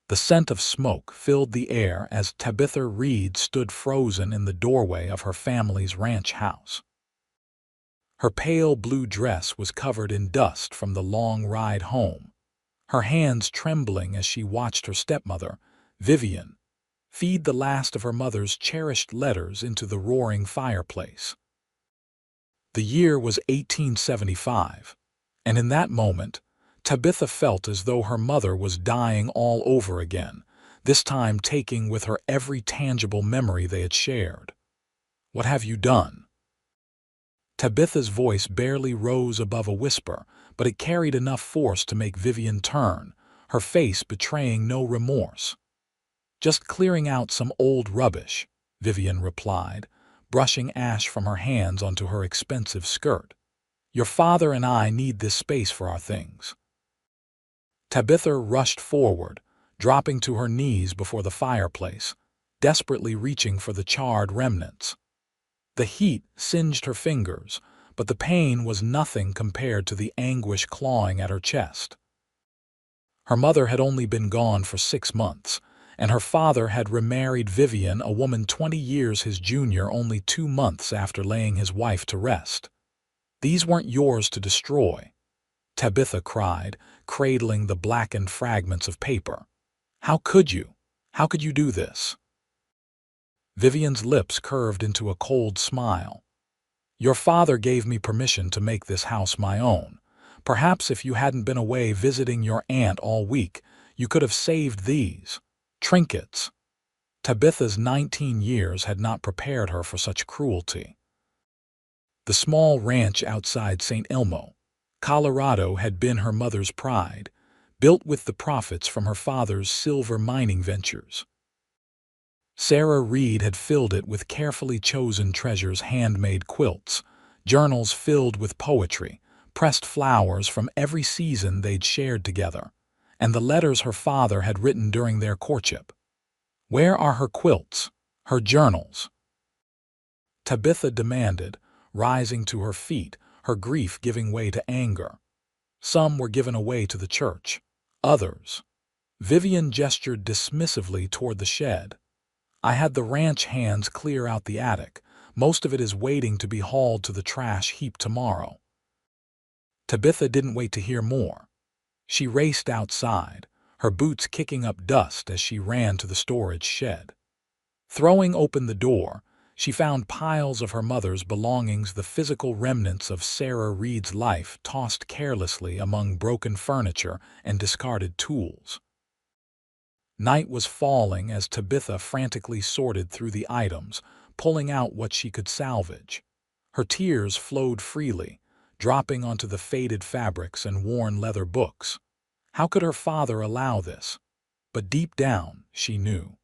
The scent of smoke filled the air as Tabitha Reed stood frozen in the doorway of her family's ranch house. Her pale blue dress was covered in dust from the long ride home, her hands trembling as she watched her stepmother, Vivian, feed the last of her mother's cherished letters into the roaring fireplace. The year was 1875, and in that moment, Tabitha felt as though her mother was dying all over again, this time taking with her every tangible memory they had shared. "What have you done?" Tabitha's voice barely rose above a whisper, but it carried enough force to make Vivian turn, her face betraying no remorse. "Just clearing out some old rubbish," Vivian replied, brushing ash from her hands onto her expensive skirt. "Your father and I need this space for our things." Tabitha rushed forward, dropping to her knees before the fireplace, desperately reaching for the charred remnants. The heat singed her fingers, but the pain was nothing compared to the anguish clawing at her chest. Her mother had only been gone for 6 months, and her father had remarried Vivian, a woman 20 years his junior, only 2 months after laying his wife to rest. "These weren't yours to destroy," Tabitha cried, cradling the blackened fragments of paper. "How could you? How could you do this?" Vivian's lips curved into a cold smile. "Your father gave me permission to make this house my own. Perhaps if you hadn't been away visiting your aunt all week, you could have saved these trinkets." Tabitha's 19 years had not prepared her for such cruelty. The small ranch outside St. Elmo, Colorado, had been her mother's pride, built with the profits from her father's silver mining ventures. Sarah Reed had filled it with carefully chosen treasures, handmade quilts, journals filled with poetry, pressed flowers from every season they'd shared together, and the letters her father had written during their courtship. Where are her quilts, her journals? Tabitha demanded, rising to her feet, her grief giving way to anger. Some were given away to the church, others. Vivian gestured dismissively toward the shed. "I had the ranch hands clear out the attic. Most of it is waiting to be hauled to the trash heap tomorrow." Tabitha didn't wait to hear more. She raced outside, her boots kicking up dust as she ran to the storage shed. Throwing open the door, she found piles of her mother's belongings, the physical remnants of Sarah Reed's life tossed carelessly among broken furniture and discarded tools. Night was falling as Tabitha frantically sorted through the items, pulling out what she could salvage. Her tears flowed freely, dropping onto the faded fabrics and worn leather books. How could her father allow this? But deep down, she knew.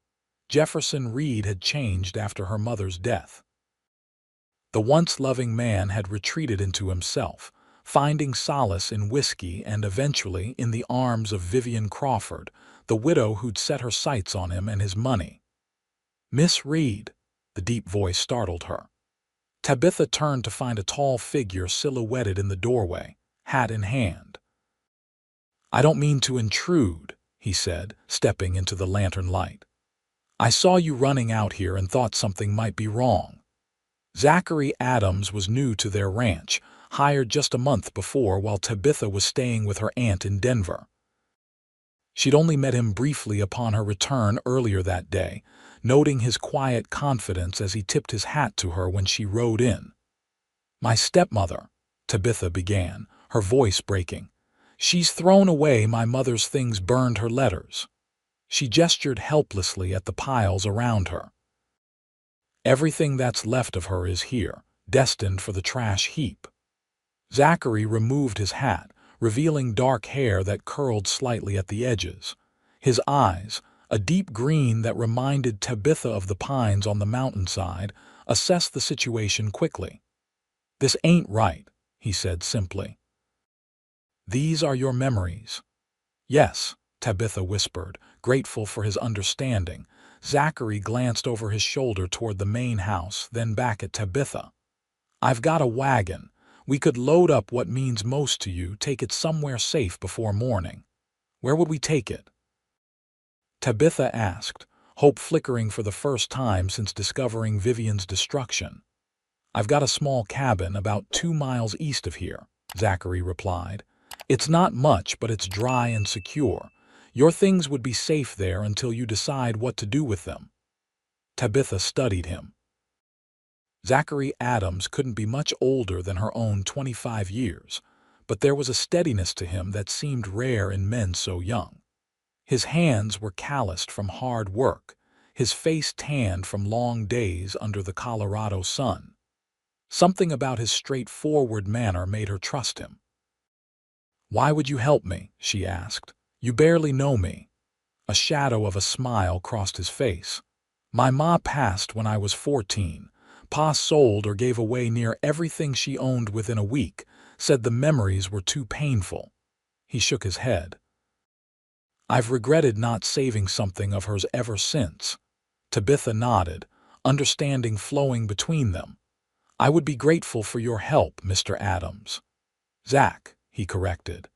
Jefferson Reed had changed after her mother's death. The once loving man had retreated into himself, finding solace in whiskey and eventually in the arms of Vivian Crawford, the widow who'd set her sights on him and his money. "Miss Reed," the deep voice startled her. Tabitha turned to find a tall figure silhouetted in the doorway, hat in hand. "I don't mean to intrude," he said, stepping into the lantern light. "I saw you running out here and thought something might be wrong." Zachary Adams was new to their ranch, hired just a month before while Tabitha was staying with her aunt in Denver. She'd only met him briefly upon her return earlier that day, noting his quiet confidence as he tipped his hat to her when she rode in. "My stepmother," Tabitha began, her voice breaking. "She's thrown away my mother's things, burned her letters." She gestured helplessly at the piles around her. "Everything that's left of her is here, destined for the trash heap." Zachary removed his hat, revealing dark hair that curled slightly at the edges. His eyes, a deep green that reminded Tabitha of the pines on the mountainside, assessed the situation quickly. "This ain't right," he said simply. "These are your memories." "Yes," Tabitha whispered, grateful for his understanding. Zachary glanced over his shoulder toward the main house, then back at Tabitha. "I've got a wagon. We could load up what means most to you, take it somewhere safe before morning. Where would we take it?" Tabitha asked, hope flickering for the first time since discovering Vivian's destruction. I've got a small cabin about 2 miles east of here, Zachary replied. It's not much, but it's dry and secure. Your things would be safe there until you decide what to do with them. Tabitha studied him. Zachary Adams couldn't be much older than her own 25 years, but there was a steadiness to him that seemed rare in men so young. His hands were calloused from hard work, his face tanned from long days under the Colorado sun. Something about his straightforward manner made her trust him. "Why would you help me?" she asked. "You barely know me." A shadow of a smile crossed his face. "My ma passed when I was 14. Pa sold or gave away near everything she owned within a week, said the memories were too painful." He shook his head. "I've regretted not saving something of hers ever since." Tabitha nodded, understanding flowing between them. "I would be grateful for your help, Mr. Adams." "Zach," he corrected.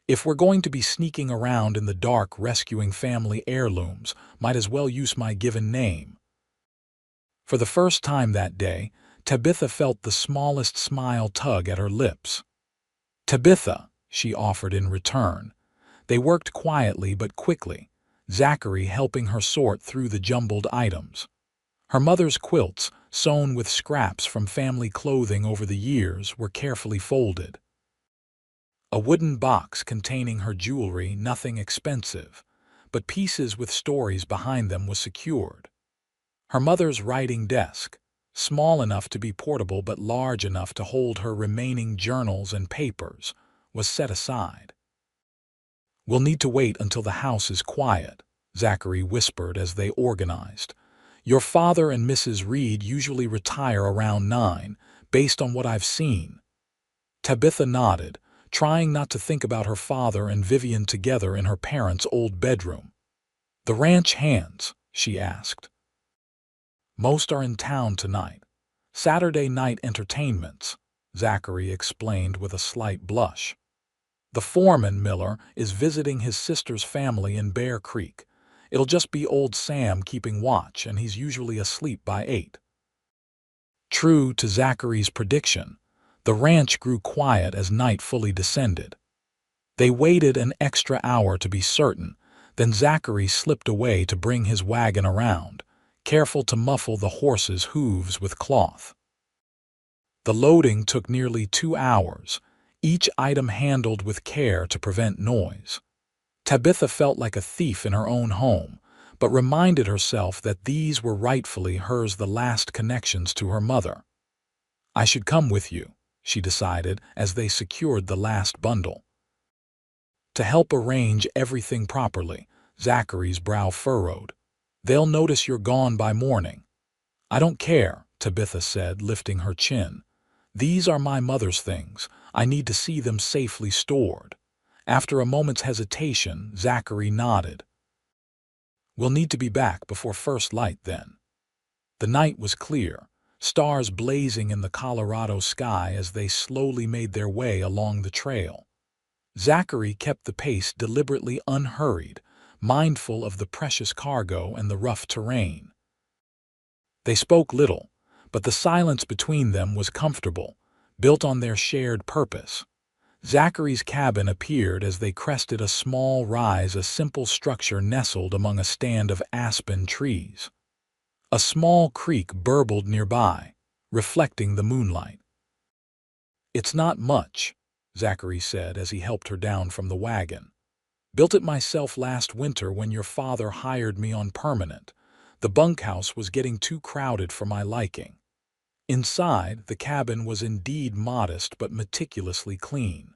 "If we're going to be sneaking around in the dark rescuing family heirlooms, might as well use my given name." For the first time that day, Tabitha felt the smallest smile tug at her lips. "Tabitha," she offered in return. They worked quietly but quickly, Zachary helping her sort through the jumbled items. Her mother's quilts, sewn with scraps from family clothing over the years, were carefully folded. A wooden box containing her jewelry, nothing expensive, but pieces with stories behind them, was secured. Her mother's writing desk, small enough to be portable but large enough to hold her remaining journals and papers, was set aside. "We'll need to wait until the house is quiet," Zachary whispered as they organized. "Your father and Mrs. Reed usually retire around 9, based on what I've seen." Tabitha nodded, trying not to think about her father and Vivian together in her parents' old bedroom. "The ranch hands?" she asked. "Most are in town tonight. Saturday night entertainments," Zachary explained with a slight blush. "The foreman, Miller, is visiting his sister's family in Bear Creek. It'll just be old Sam keeping watch, and he's usually asleep by 8. True to Zachary's prediction, the ranch grew quiet as night fully descended. They waited an extra hour to be certain, then Zachary slipped away to bring his wagon around, careful to muffle the horses' hooves with cloth. The loading took nearly 2 hours, each item handled with care to prevent noise. Tabitha felt like a thief in her own home, but reminded herself that these were rightfully hers, the last connections to her mother. "I should come with you," she decided as they secured the last bundle. To help arrange everything properly, Zachary's brow furrowed. "They'll notice you're gone by morning." "I don't care," Tabitha said, lifting her chin. "These are my mother's things. I need to see them safely stored." After a moment's hesitation, Zachary nodded. "We'll need to be back before first light then." The night was clear, stars blazing in the Colorado sky as they slowly made their way along the trail. Zachary kept the pace deliberately unhurried, mindful of the precious cargo and the rough terrain. They spoke little, but the silence between them was comfortable, built on their shared purpose. Zachary's cabin appeared as they crested a small rise, a simple structure nestled among a stand of aspen trees. A small creek burbled nearby, reflecting the moonlight. "It's not much," Zachary said as he helped her down from the wagon. "Built it myself last winter when your father hired me on permanent. The bunkhouse was getting too crowded for my liking." Inside, the cabin was indeed modest but meticulously clean.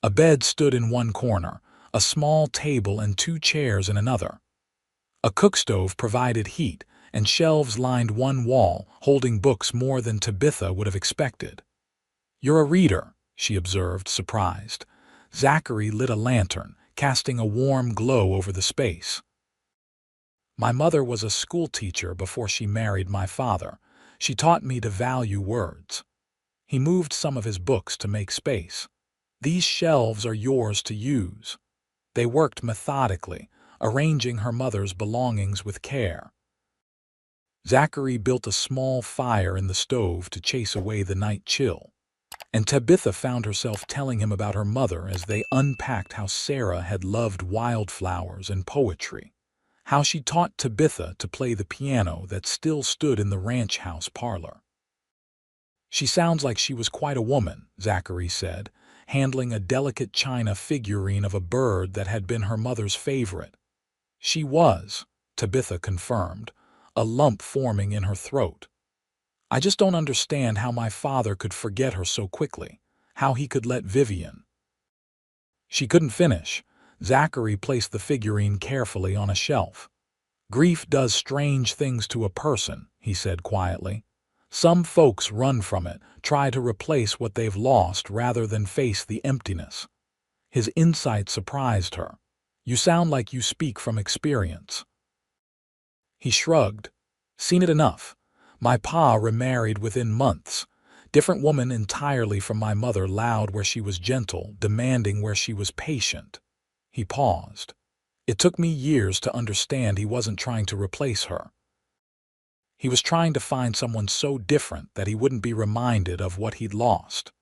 A bed stood in one corner, a small table and 2 chairs in another. A cookstove provided heat, and shelves lined one wall, holding books more than Tabitha would have expected. "You're a reader," she observed, surprised. Zachary lit a lantern, casting a warm glow over the space. "My mother was a schoolteacher before she married my father. She taught me to value words." He moved some of his books to make space. "These shelves are yours to use." They worked methodically, arranging her mother's belongings with care. Zachary built a small fire in the stove to chase away the night chill, and Tabitha found herself telling him about her mother as they unpacked how Sarah had loved wildflowers and poetry, how she taught Tabitha to play the piano that still stood in the ranch house parlor. "She sounds like she was quite a woman," Zachary said, handling a delicate china figurine of a bird that had been her mother's favorite. "She was," Tabitha confirmed, a lump forming in her throat. "I just don't understand how my father could forget her so quickly, how he could let Vivian—" She couldn't finish. Zachary placed the figurine carefully on a shelf. "Grief does strange things to a person," he said quietly. "Some folks run from it, try to replace what they've lost rather than face the emptiness." His insight surprised her. "You sound like you speak from experience." He shrugged. "Seen it enough. My pa remarried within months. Different woman entirely from my mother, loud where she was gentle, demanding where she was patient." He paused. "It took me years to understand he wasn't trying to replace her. He was trying to find someone so different that he wouldn't be reminded of what he'd lost."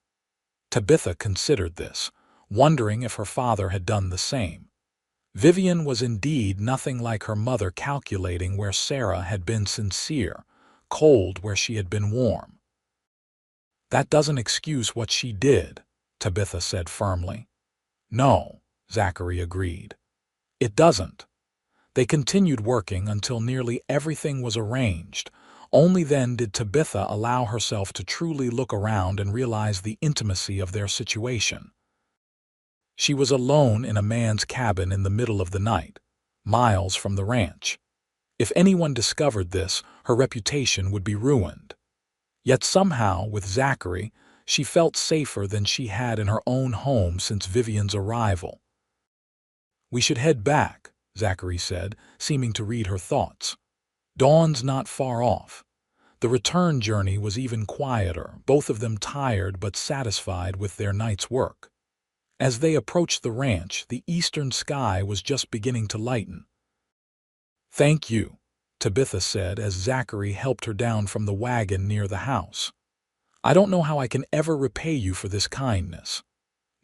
Tabitha considered this, wondering if her father had done the same. Vivian was indeed nothing like her mother, calculating where Sarah had been sincere, cold where she had been warm. "That doesn't excuse what she did," Tabitha said firmly. "No," Zachary agreed. "It doesn't." They continued working until nearly everything was arranged. Only then did Tabitha allow herself to truly look around and realize the intimacy of their situation. She was alone in a man's cabin in the middle of the night, miles from the ranch. If anyone discovered this, her reputation would be ruined. Yet somehow, with Zachary, she felt safer than she had in her own home since Vivian's arrival. "We should head back," Zachary said, seeming to read her thoughts. "Dawn's not far off." The return journey was even quieter, both of them tired but satisfied with their night's work. As they approached the ranch, the eastern sky was just beginning to lighten. "Thank you," Tabitha said as Zachary helped her down from the wagon near the house. "I don't know how I can ever repay you for this kindness."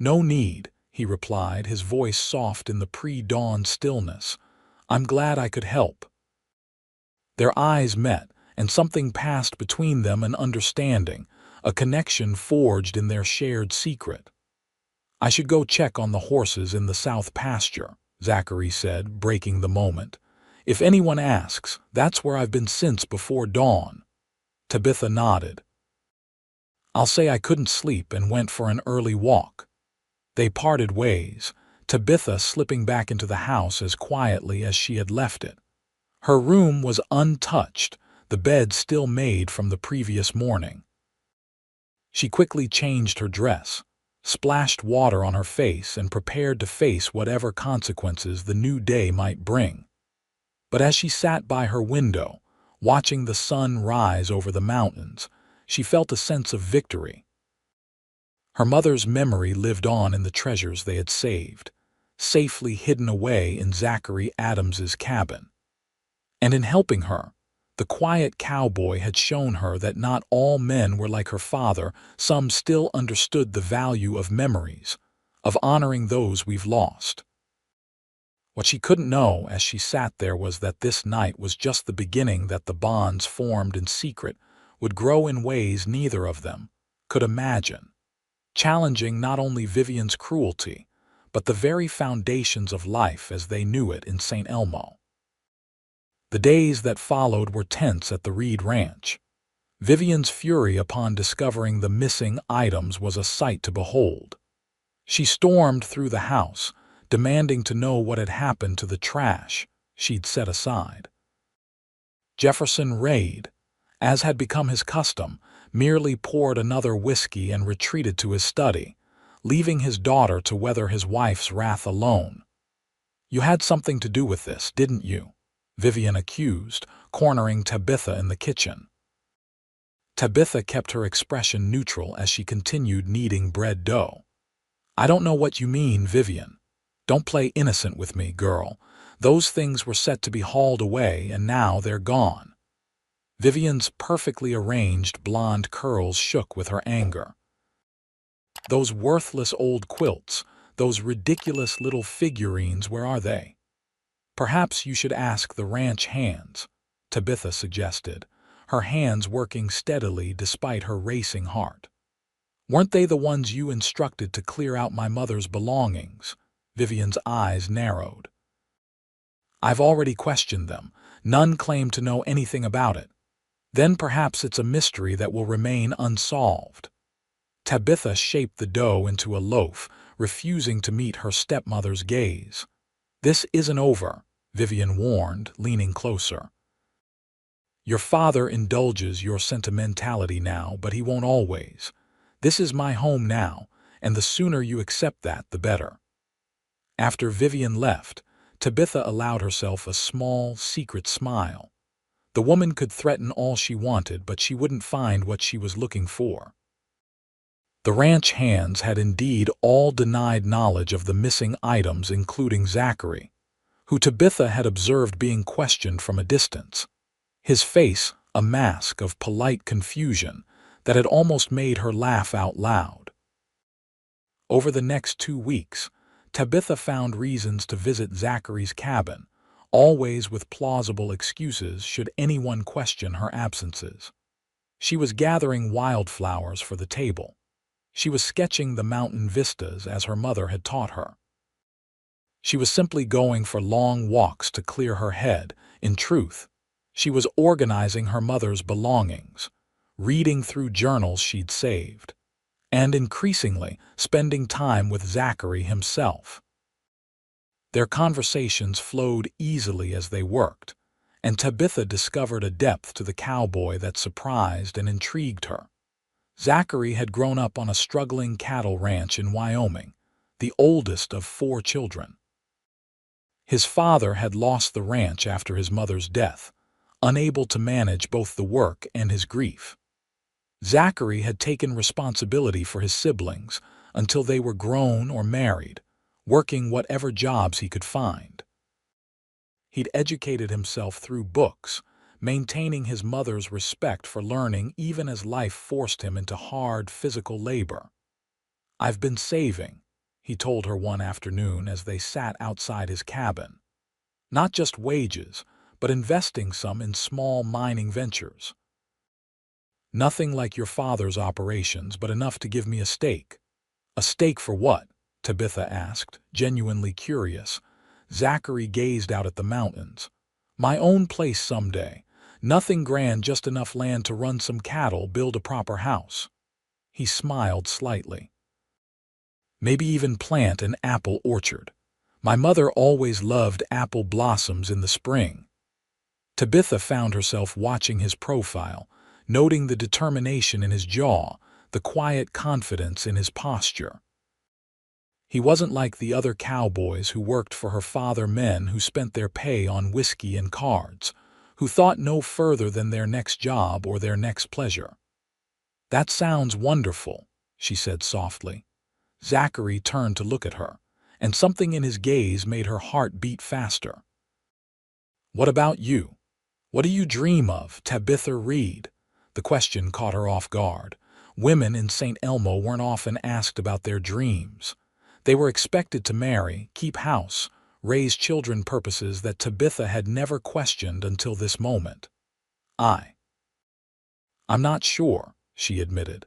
"No need," he replied, his voice soft in the pre-dawn stillness. "I'm glad I could help." Their eyes met, and something passed between them, an understanding, a connection forged in their shared secret. "I should go check on the horses in the south pasture," Zachary said, breaking the moment. "If anyone asks, that's where I've been since before dawn." Tabitha nodded. "I'll say I couldn't sleep and went for an early walk." They parted ways, Tabitha slipping back into the house as quietly as she had left it. Her room was untouched, the bed still made from the previous morning. She quickly changed her dress, splashed water on her face, and prepared to face whatever consequences the new day might bring. But as she sat by her window, watching the sun rise over the mountains, she felt a sense of victory. Her mother's memory lived on in the treasures they had saved, safely hidden away in Zachary Adams's cabin. And in helping her, the quiet cowboy had shown her that not all men were like her father. Some still understood the value of memories, of honoring those we've lost. What she couldn't know as she sat there was that this night was just the beginning, that the bonds formed in secret would grow in ways neither of them could imagine, challenging not only Vivian's cruelty, but the very foundations of life as they knew it in St. Elmo. The days that followed were tense at the Reed Ranch. Vivian's fury upon discovering the missing items was a sight to behold. She stormed through the house, demanding to know what had happened to the trash she'd set aside. Jefferson Reed, as had become his custom, merely poured another whiskey and retreated to his study, leaving his daughter to weather his wife's wrath alone. "You had something to do with this, didn't you?" Vivian accused, cornering Tabitha in the kitchen. Tabitha kept her expression neutral as she continued kneading bread dough. "I don't know what you mean, Vivian. Don't play innocent with me, girl. Those things were set to be hauled away, and now they're gone. Vivian's perfectly arranged blonde curls shook with her anger. Those worthless old quilts, those ridiculous little figurines, where are they? Perhaps you should ask the ranch hands, Tabitha suggested, her hands working steadily despite her racing heart. Weren't they the ones you instructed to clear out my mother's belongings? Vivian's eyes narrowed. I've already questioned them. None claim to know anything about it. Then perhaps it's a mystery that will remain unsolved. Tabitha shaped the dough into a loaf, refusing to meet her stepmother's gaze. This isn't over, Vivian warned, leaning closer. Your father indulges your sentimentality now, but he won't always. This is my home now, and the sooner you accept that, the better. After Vivian left, Tabitha allowed herself a small, secret smile. The woman could threaten all she wanted, but she wouldn't find what she was looking for. The ranch hands had indeed all denied knowledge of the missing items, including Zachary, who Tabitha had observed being questioned from a distance. His face a mask of polite confusion that had almost made her laugh out loud. Over the next 2 weeks, Tabitha found reasons to visit Zachary's cabin, always with plausible excuses should anyone question her absences. She was gathering wildflowers for the table. She was sketching the mountain vistas as her mother had taught her. She was simply going for long walks to clear her head. In truth, she was organizing her mother's belongings, reading through journals she'd saved, and increasingly spending time with Zachary himself. Their conversations flowed easily as they worked, and Tabitha discovered a depth to the cowboy that surprised and intrigued her. Zachary had grown up on a struggling cattle ranch in Wyoming, the oldest of 4 children. His father had lost the ranch after his mother's death, unable to manage both the work and his grief. Zachary had taken responsibility for his siblings until they were grown or married, working whatever jobs he could find. He'd educated himself through books, maintaining his mother's respect for learning even as life forced him into hard physical labor. "I've been saving," he told her one afternoon as they sat outside his cabin. "Not just wages, but investing some in small mining ventures. Nothing like your father's operations, but enough to give me a stake." "A stake for what?" Tabitha asked, genuinely curious. Zachary gazed out at the mountains. "My own place someday. Nothing grand, just enough land to run some cattle, build a proper house." He smiled slightly. "Maybe even plant an apple orchard. My mother always loved apple blossoms in the spring." Tabitha found herself watching his profile, noting the determination in his jaw, the quiet confidence in his posture. He wasn't like the other cowboys who worked for her father, men who spent their pay on whiskey and cards, who thought no further than their next job or their next pleasure. "That sounds wonderful," she said softly. Zachary turned to look at her, and something in his gaze made her heart beat faster. "What about you? What do you dream of, Tabitha Reed?" The question caught her off guard. Women in St. Elmo weren't often asked about their dreams. They were expected to marry, keep house, raise children, purposes that Tabitha had never questioned until this moment. I'm not sure," she admitted.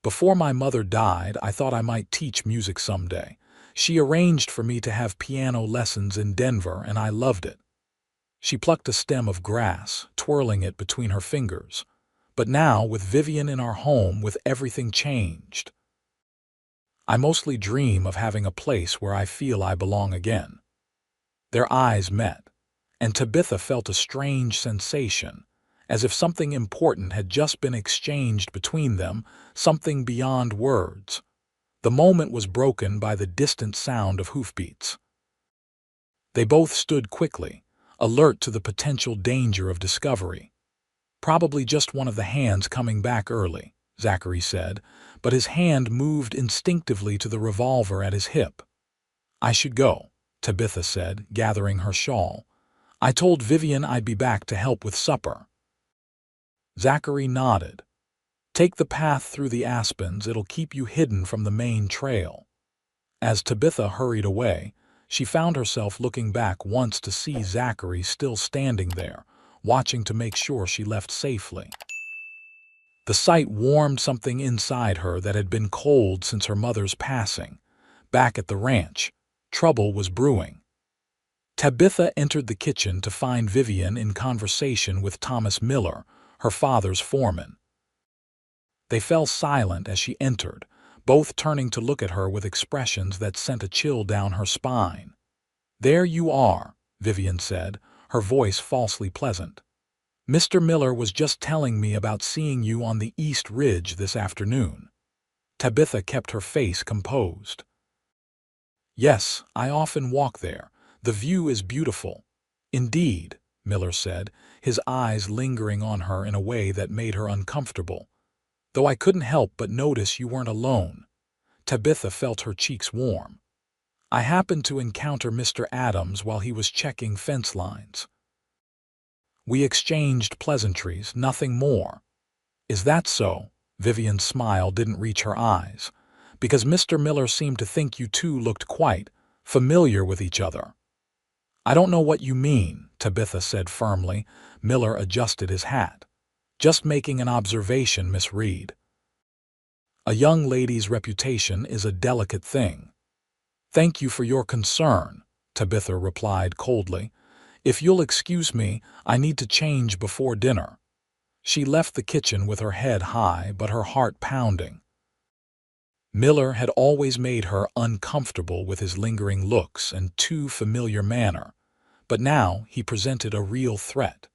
"Before my mother died, I thought I might teach music someday. She arranged for me to have piano lessons in Denver, and I loved it." She plucked a stem of grass, twirling it between her fingers. "But now, with Vivian in our home, with everything changed, I mostly dream of having a place where I feel I belong again." Their eyes met, and Tabitha felt a strange sensation, as if something important had just been exchanged between them, something beyond words. The moment was broken by the distant sound of hoofbeats. They both stood quickly, alert to the potential danger of discovery. "Probably just one of the hands coming back early," Zachary said, but his hand moved instinctively to the revolver at his hip. "I should go." Tabitha said, gathering her shawl. "I told Vivian I'd be back to help with supper." Zachary nodded. "Take the path through the aspens, it'll keep you hidden from the main trail." As Tabitha hurried away, she found herself looking back once to see Zachary still standing there, watching to make sure she left safely. The sight warmed something inside her that had been cold since her mother's passing. Back at the ranch, trouble was brewing. Tabitha entered the kitchen to find Vivian in conversation with Thomas Miller, her father's foreman. They fell silent as she entered, both turning to look at her with expressions that sent a chill down her spine. "There you are," Vivian said, her voice falsely pleasant. "Mr. Miller was just telling me about seeing you on the East Ridge this afternoon." Tabitha kept her face composed. "Yes, I often walk there. The view is beautiful." "Indeed," Miller said, his eyes lingering on her in a way that made her uncomfortable. "Though I couldn't help but notice you weren't alone." Tabitha felt her cheeks warm. "I happened to encounter Mr. Adams while he was checking fence lines. We exchanged pleasantries, nothing more." "Is that so?" Vivian's smile didn't reach her eyes. "Because Mr. Miller seemed to think you two looked quite familiar with each other." "I don't know what you mean," Tabitha said firmly. Miller adjusted his hat. "Just making an observation, Miss Reed. A young lady's reputation is a delicate thing." "Thank you for your concern," Tabitha replied coldly. "If you'll excuse me, I need to change before dinner." She left the kitchen with her head high but her heart pounding. Miller had always made her uncomfortable with his lingering looks and too familiar manner, but now he presented a real threat.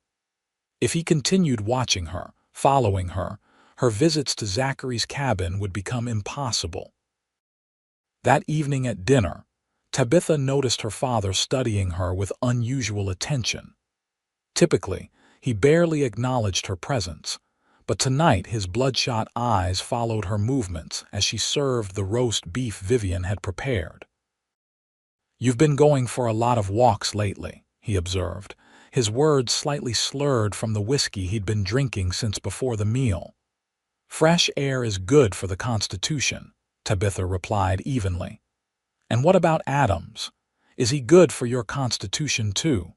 If he continued watching her, following her, her visits to Zachary's cabin would become impossible. That evening at dinner, Tabitha noticed her father studying her with unusual attention. Typically, he barely acknowledged her presence, but tonight his bloodshot eyes followed her movements as she served the roast beef Vivian had prepared. "You've been going for a lot of walks lately," he observed, his words slightly slurred from the whiskey he'd been drinking since before the meal. "Fresh air is good for the constitution," Tabitha replied evenly. "And what about Adams? Is he good for your constitution too?"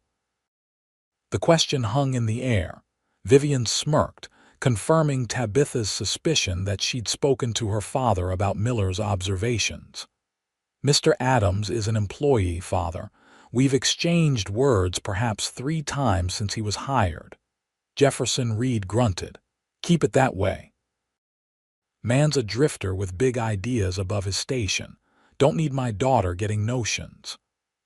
The question hung in the air. Vivian smirked, confirming Tabitha's suspicion that she'd spoken to her father about Miller's observations. "Mr. Adams is an employee, father. We've exchanged words perhaps 3 times since he was hired." Jefferson Reed grunted. "Keep it that way. Man's a drifter with big ideas above his station. Don't need my daughter getting notions."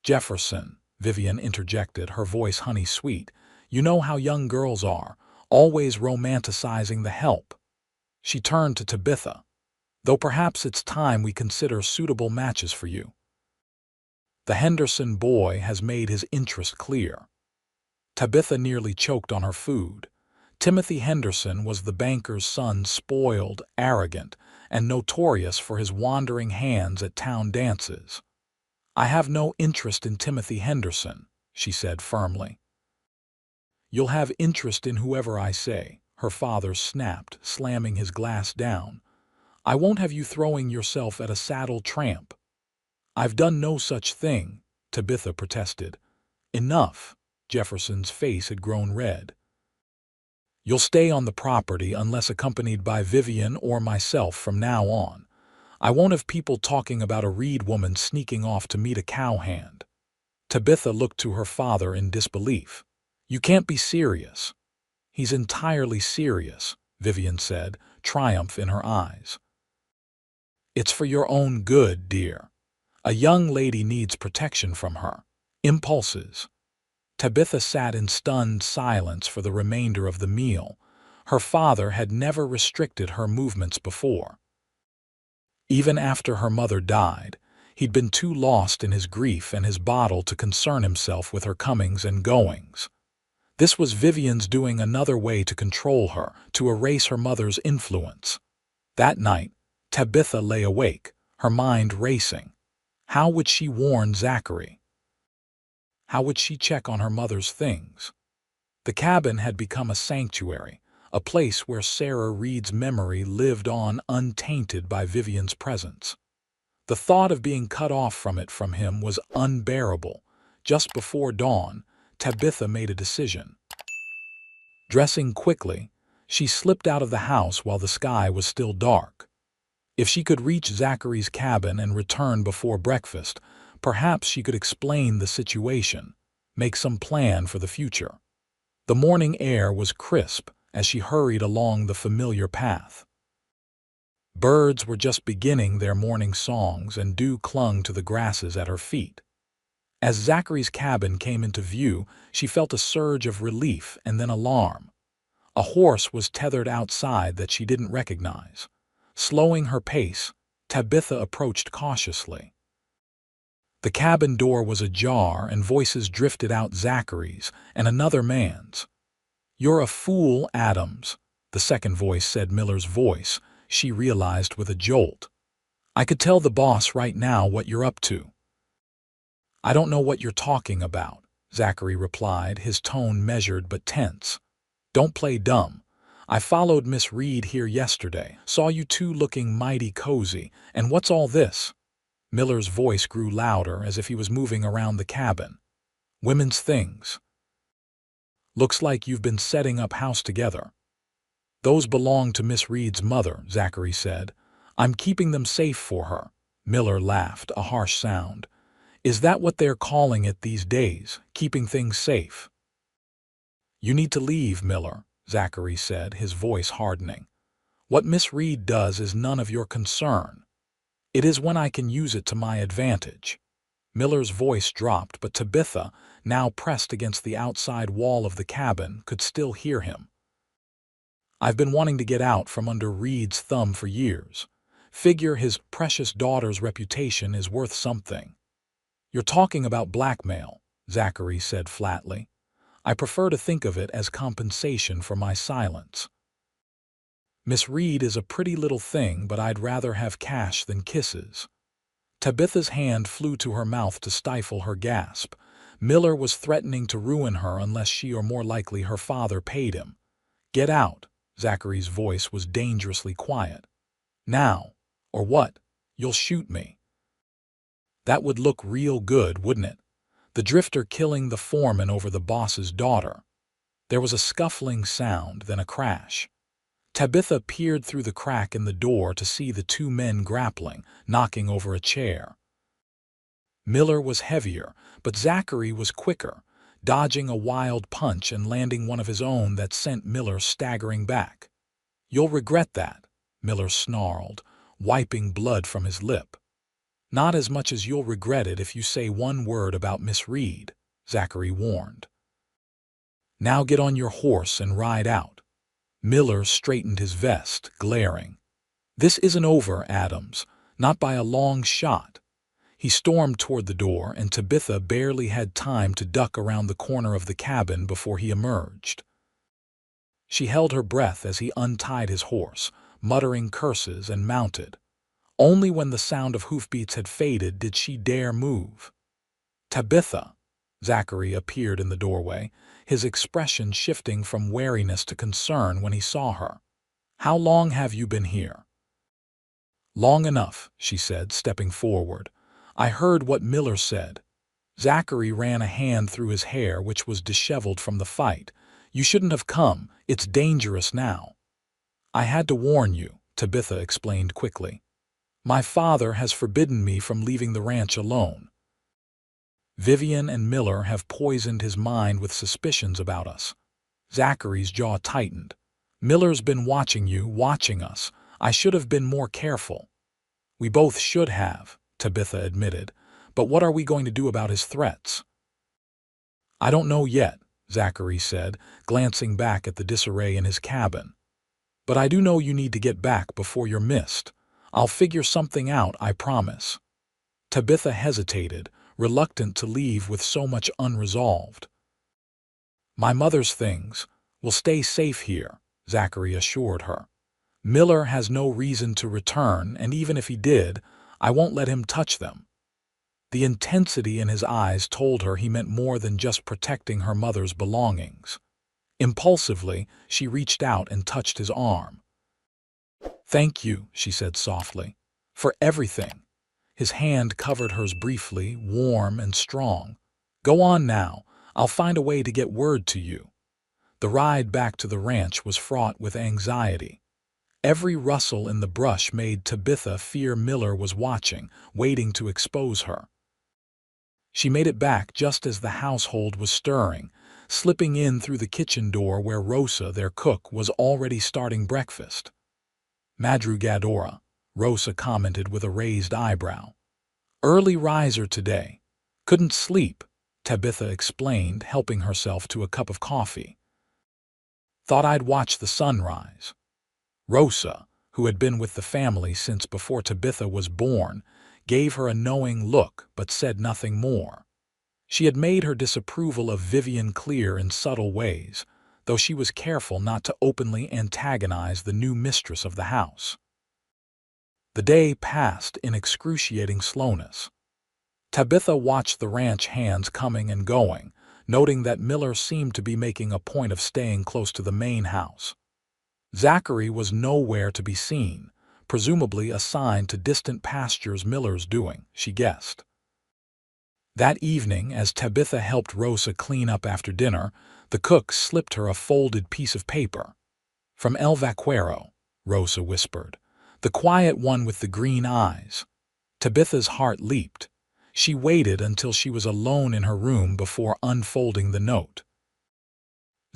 "Jefferson," Vivian interjected, her voice honey-sweet, "you know how young girls are, always romanticizing the help." She turned to Tabitha. "Though perhaps it's time we consider suitable matches for you. The Henderson boy has made his interest clear." Tabitha nearly choked on her food. Timothy Henderson was the banker's son, spoiled, arrogant, and notorious for his wandering hands at town dances. "I have no interest in Timothy Henderson," she said firmly. "You'll have interest in whoever I say," her father snapped, slamming his glass down. "I won't have you throwing yourself at a saddle tramp." "I've done no such thing," Tabitha protested. "Enough." Jefferson's face had grown red. "You'll stay on the property unless accompanied by Vivian or myself from now on. I won't have people talking about a Reed woman sneaking off to meet a cowhand." Tabitha looked to her father in disbelief. "You can't be serious." "He's entirely serious," Vivian said, triumph in her eyes. "It's for your own good, dear. A young lady needs protection from her impulses." Tabitha sat in stunned silence for the remainder of the meal. Her father had never restricted her movements before. Even after her mother died, he'd been too lost in his grief and his bottle to concern himself with her comings and goings. This was Vivian's doing another way to control her, to erase her mother's influence. That night, Tabitha lay awake, her mind racing. How would she warn Zachary? How would she check on her mother's things? The cabin had become a sanctuary, a place where Sarah Reed's memory lived on untainted by Vivian's presence. The thought of being cut off from him was unbearable. Just before dawn, Tabitha made a decision. Dressing quickly, she slipped out of the house while the sky was still dark. If she could reach Zachary's cabin and return before breakfast, perhaps she could explain the situation, make some plan for the future. The morning air was crisp as she hurried along the familiar path. Birds were just beginning their morning songs and dew clung to the grasses at her feet. As Zachary's cabin came into view, she felt a surge of relief and then alarm. A horse was tethered outside that she didn't recognize. Slowing her pace, Tabitha approached cautiously. The cabin door was ajar and voices drifted out Zachary's and another man's. "You're a fool, Adams," the second voice said. Miller's voice, she realized with a jolt. "I could tell the boss right now what you're up to." "I don't know what you're talking about," Zachary replied, his tone measured but tense. "Don't play dumb. I followed Miss Reed here yesterday, saw you two looking mighty cozy, and what's all this?" Miller's voice grew louder as if he was moving around the cabin. "Women's things. Looks like you've been setting up house together." "Those belong to Miss Reed's mother," Zachary said. "I'm keeping them safe for her." Miller laughed, a harsh sound. "Is that what they're calling it these days, keeping things safe?" "You need to leave, Miller," Zachary said, his voice hardening. "What Miss Reed does is none of your concern. It is when I can use it to my advantage." Miller's voice dropped, but Tabitha, now pressed against the outside wall of the cabin, could still hear him. "I've been wanting to get out from under Reed's thumb for years. Figure his precious daughter's reputation is worth something." "You're talking about blackmail," Zachary said flatly. "I prefer to think of it as compensation for my silence. Miss Reed is a pretty little thing, but I'd rather have cash than kisses." Tabitha's hand flew to her mouth to stifle her gasp. Miller was threatening to ruin her unless she, or more likely her father, paid him. "Get out." Zachary's voice was dangerously quiet. "Now, or what? You'll shoot me." "That would look real good, wouldn't it? The drifter killing the foreman over the boss's daughter." There was a scuffling sound, then a crash. Tabitha peered through the crack in the door to see the two men grappling, knocking over a chair. Miller was heavier, but Zachary was quicker, dodging a wild punch and landing one of his own that sent Miller staggering back. "You'll regret that," Miller snarled, wiping blood from his lip. "Not as much as you'll regret it if you say one word about Miss Reed," Zachary warned. "Now get on your horse and ride out." Miller straightened his vest, glaring. "This isn't over, Adams, not by a long shot." He stormed toward the door, and Tabitha barely had time to duck around the corner of the cabin before he emerged. She held her breath as he untied his horse, muttering curses, and mounted. Only when the sound of hoofbeats had faded did she dare move. "Tabitha!" Zachary appeared in the doorway, his expression shifting from wariness to concern when he saw her. "How long have you been here?" "Long enough," she said, stepping forward. "I heard what Miller said." Zachary ran a hand through his hair, which was disheveled from the fight. "You shouldn't have come. It's dangerous now." "I had to warn you," Tabitha explained quickly. "My father has forbidden me from leaving the ranch alone. Vivian and Miller have poisoned his mind with suspicions about us." Zachary's jaw tightened. "Miller's been watching you, watching us. I should have been more careful." "We both should have," Tabitha admitted. "But what are we going to do about his threats?" "I don't know yet," Zachary said, glancing back at the disarray in his cabin. "But I do know you need to get back before you're missed. I'll figure something out, I promise." Tabitha hesitated, reluctant to leave with so much unresolved. "My mother's things will stay safe here," Zachary assured her. "Miller has no reason to return, and even if he did, I won't let him touch them." The intensity in his eyes told her he meant more than just protecting her mother's belongings. Impulsively, she reached out and touched his arm. "Thank you," she said softly, "for everything." His hand covered hers briefly, warm and strong. "Go on now. I'll find a way to get word to you." The ride back to the ranch was fraught with anxiety. Every rustle in the brush made Tabitha fear Miller was watching, waiting to expose her. She made it back just as the household was stirring, slipping in through the kitchen door where Rosa, their cook, was already starting breakfast. "Madrugadora," Rosa commented with a raised eyebrow. "Early riser today. Couldn't sleep," Tabitha explained, helping herself to a cup of coffee. "Thought I'd watch the sunrise." Rosa, who had been with the family since before Tabitha was born, gave her a knowing look but said nothing more. She had made her disapproval of Vivian clear in subtle ways, though she was careful not to openly antagonize the new mistress of the house. The day passed in excruciating slowness. Tabitha watched the ranch hands coming and going, noting that Miller seemed to be making a point of staying close to the main house. Zachary was nowhere to be seen, presumably assigned to distant pastures Miller's doing, she guessed. That evening, as Tabitha helped Rosa clean up after dinner, the cook slipped her a folded piece of paper. "From El Vaquero," Rosa whispered, "the quiet one with the green eyes." Tabitha's heart leaped. She waited until she was alone in her room before unfolding the note.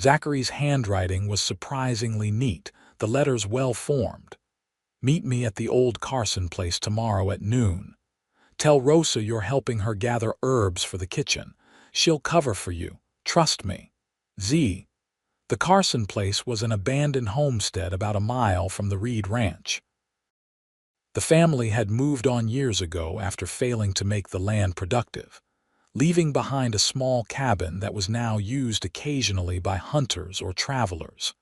Zachary's handwriting was surprisingly neat, the letters well-formed. "Meet me at the old Carson place tomorrow at noon. Tell Rosa you're helping her gather herbs for the kitchen. She'll cover for you. Trust me. Z." The Carson place was an abandoned homestead about a mile from the Reed Ranch. The family had moved on years ago after failing to make the land productive, leaving behind a small cabin that was now used occasionally by hunters or travelers.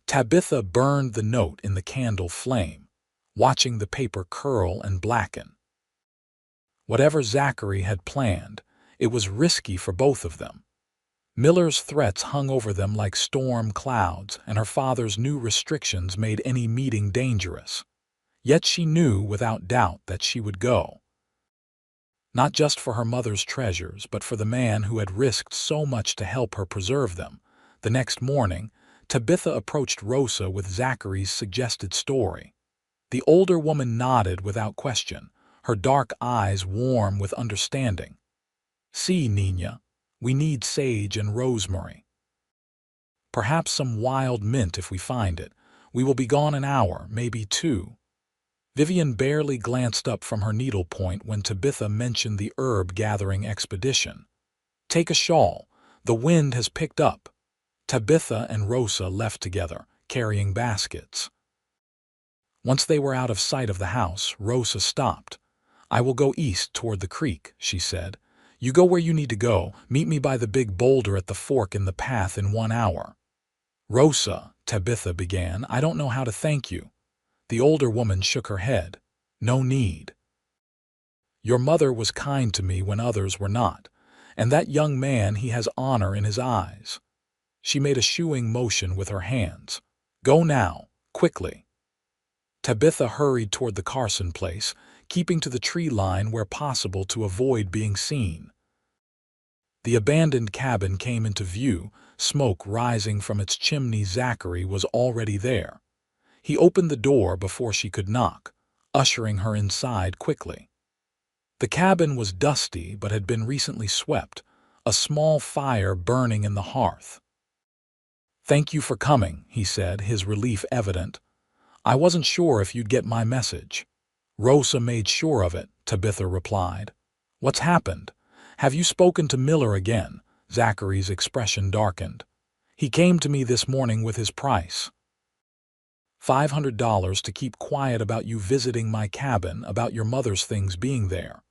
Tabitha burned the note in the candle flame, watching the paper curl and blacken. Whatever Zachary had planned, it was risky for both of them. Miller's threats hung over them like storm clouds, and her father's new restrictions made any meeting dangerous. Yet she knew without doubt that she would go. Not just for her mother's treasures, but for the man who had risked so much to help her preserve them. The next morning, Tabitha approached Rosa with Zachary's suggested story. The older woman nodded without question, her dark eyes warm with understanding. "See, Nina, we need sage and rosemary. Perhaps some wild mint if we find it. We will be gone an hour, maybe 2. Vivian barely glanced up from her needlepoint when Tabitha mentioned the herb-gathering expedition. "Take a shawl. The wind has picked up." Tabitha and Rosa left together, carrying baskets. Once they were out of sight of the house, Rosa stopped. "I will go east toward the creek," she said. "You go where you need to go. Meet me by the big boulder at the fork in the path in 1 hour." "Rosa," Tabitha began, "I don't know how to thank you." The older woman shook her head. "No need. Your mother was kind to me when others were not, and that young man, he has honor in his eyes." She made a shooing motion with her hands. "Go now, quickly." Tabitha hurried toward the Carson place, keeping to the tree line where possible to avoid being seen. The abandoned cabin came into view, smoke rising from its chimney. Zachary was already there. He opened the door before she could knock, ushering her inside quickly. The cabin was dusty but had been recently swept, a small fire burning in the hearth. "Thank you for coming," he said, his relief evident. "I wasn't sure if you'd get my message." "Rosa made sure of it," Tabitha replied. "What's happened? Have you spoken to Miller again?" Zachary's expression darkened. "He came to me this morning with his price. $500 to keep quiet about you visiting my cabin, about your mother's things being there."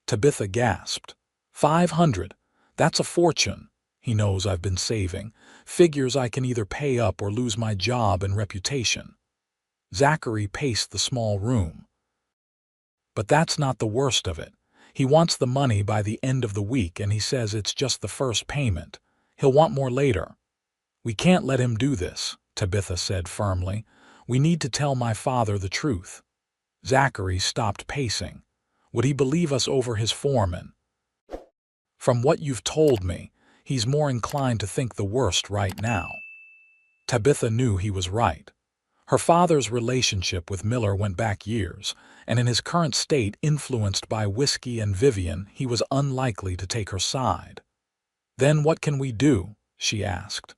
Tabitha gasped. 500? That's a fortune. He knows I've been saving. Figures I can either pay up or lose my job and reputation." Zachary paced the small room. "But that's not the worst of it. He wants the money by the end of the week, and he says it's just the first payment. He'll want more later. We can't let him do this, Tabitha said firmly. We need to tell my father the truth. Zachary stopped pacing. Would he believe us over his foreman? From what you've told me, he's more inclined to think the worst right now. Tabitha knew he was right. Her father's relationship with Miller went back years, and in his current state, influenced by whiskey and Vivian, he was unlikely to take her side. Then what can we do? She asked.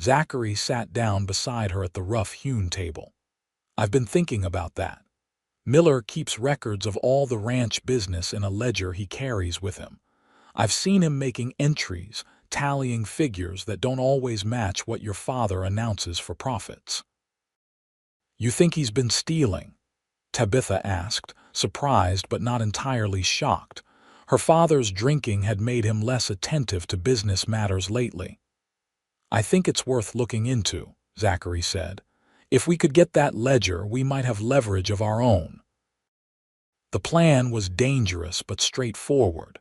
Zachary sat down beside her at the rough-hewn table. I've been thinking about that. Miller keeps records of all the ranch business in a ledger he carries with him. I've seen him making entries, tallying figures that don't always match what your father announces for profits. You think he's been stealing? Tabitha asked, surprised but not entirely shocked. Her father's drinking had made him less attentive to business matters lately. I think it's worth looking into, Zachary said. If we could get that ledger, we might have leverage of our own. The plan was dangerous but straightforward.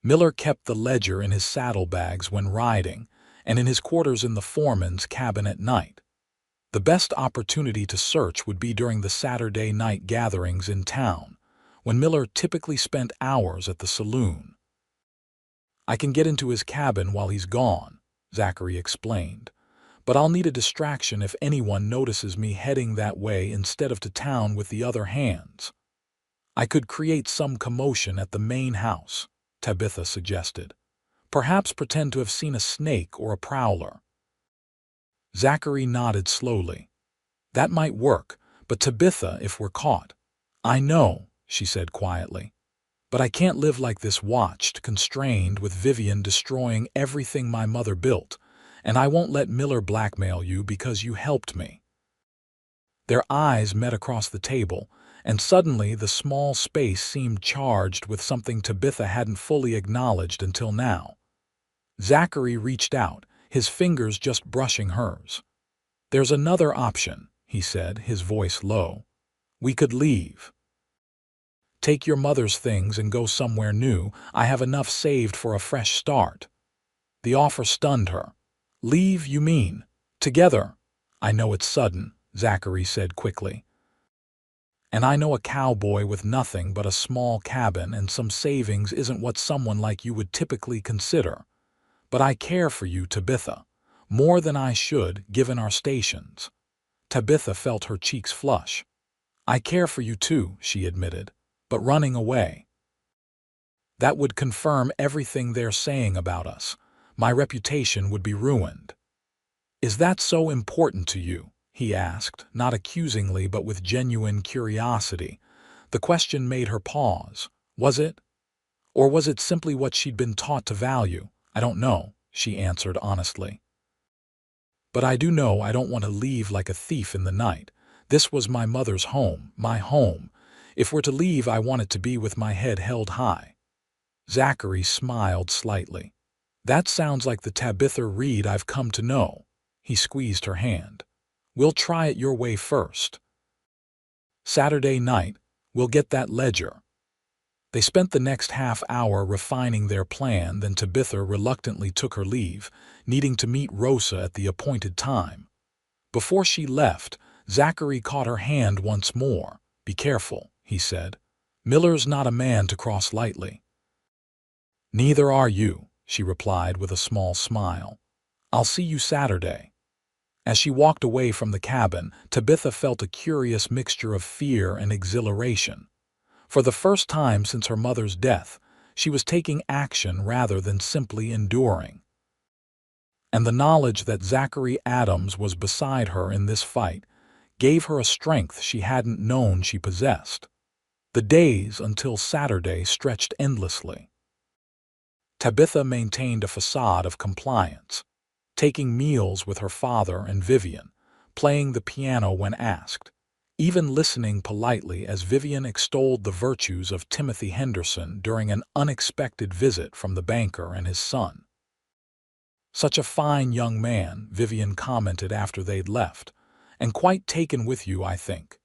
Miller kept the ledger in his saddlebags when riding, and in his quarters in the foreman's cabin at night. The best opportunity to search would be during the Saturday night gatherings in town, when Miller typically spent hours at the saloon. I can get into his cabin while he's gone, Zachary explained, but I'll need a distraction if anyone notices me heading that way instead of to town with the other hands. I could create some commotion at the main house, Tabitha suggested. Perhaps pretend to have seen a snake or a prowler. Zachary nodded slowly. That might work, but Tabitha, if we're caught. I know, she said quietly. But I can't live like this, watched, constrained, with Vivian destroying everything my mother built, and I won't let Miller blackmail you because you helped me. Their eyes met across the table, and suddenly the small space seemed charged with something Tabitha hadn't fully acknowledged until now. Zachary reached out, his fingers just brushing hers. There's another option, he said, his voice low. We could leave. Take your mother's things and go somewhere new. I have enough saved for a fresh start. The offer stunned her. Leave, you mean? Together? I know it's sudden, Zachary said quickly. And I know a cowboy with nothing but a small cabin and some savings isn't what someone like you would typically consider. But I care for you, Tabitha, more than I should, given our stations. Tabitha felt her cheeks flush. I care for you too, she admitted, but running away. That would confirm everything they're saying about us. My reputation would be ruined. Is that so important to you? He asked, not accusingly but with genuine curiosity. The question made her pause. Was it? Or was it simply what she'd been taught to value? I don't know, she answered honestly. But I do know I don't want to leave like a thief in the night. This was my mother's home, my home. If we're to leave, I want it to be with my head held high. Zachary smiled slightly. That sounds like the Tabitha Reed I've come to know. He squeezed her hand. We'll try it your way first. Saturday night, we'll get that ledger. They spent the next half hour refining their plan, then Tabitha reluctantly took her leave, needing to meet Rosa at the appointed time. Before she left, Zachary caught her hand once more. Be careful, he said. Miller's not a man to cross lightly. Neither are you, she replied with a small smile. I'll see you Saturday. As she walked away from the cabin, Tabitha felt a curious mixture of fear and exhilaration. For the first time since her mother's death, she was taking action rather than simply enduring. And the knowledge that Zachary Adams was beside her in this fight gave her a strength she hadn't known she possessed. The days until Saturday stretched endlessly. Tabitha maintained a facade of compliance, taking meals with her father and Vivian, playing the piano when asked, even listening politely as Vivian extolled the virtues of Timothy Henderson during an unexpected visit from the banker and his son. Such a fine young man, Vivian commented after they'd left, and quite taken with you, I think.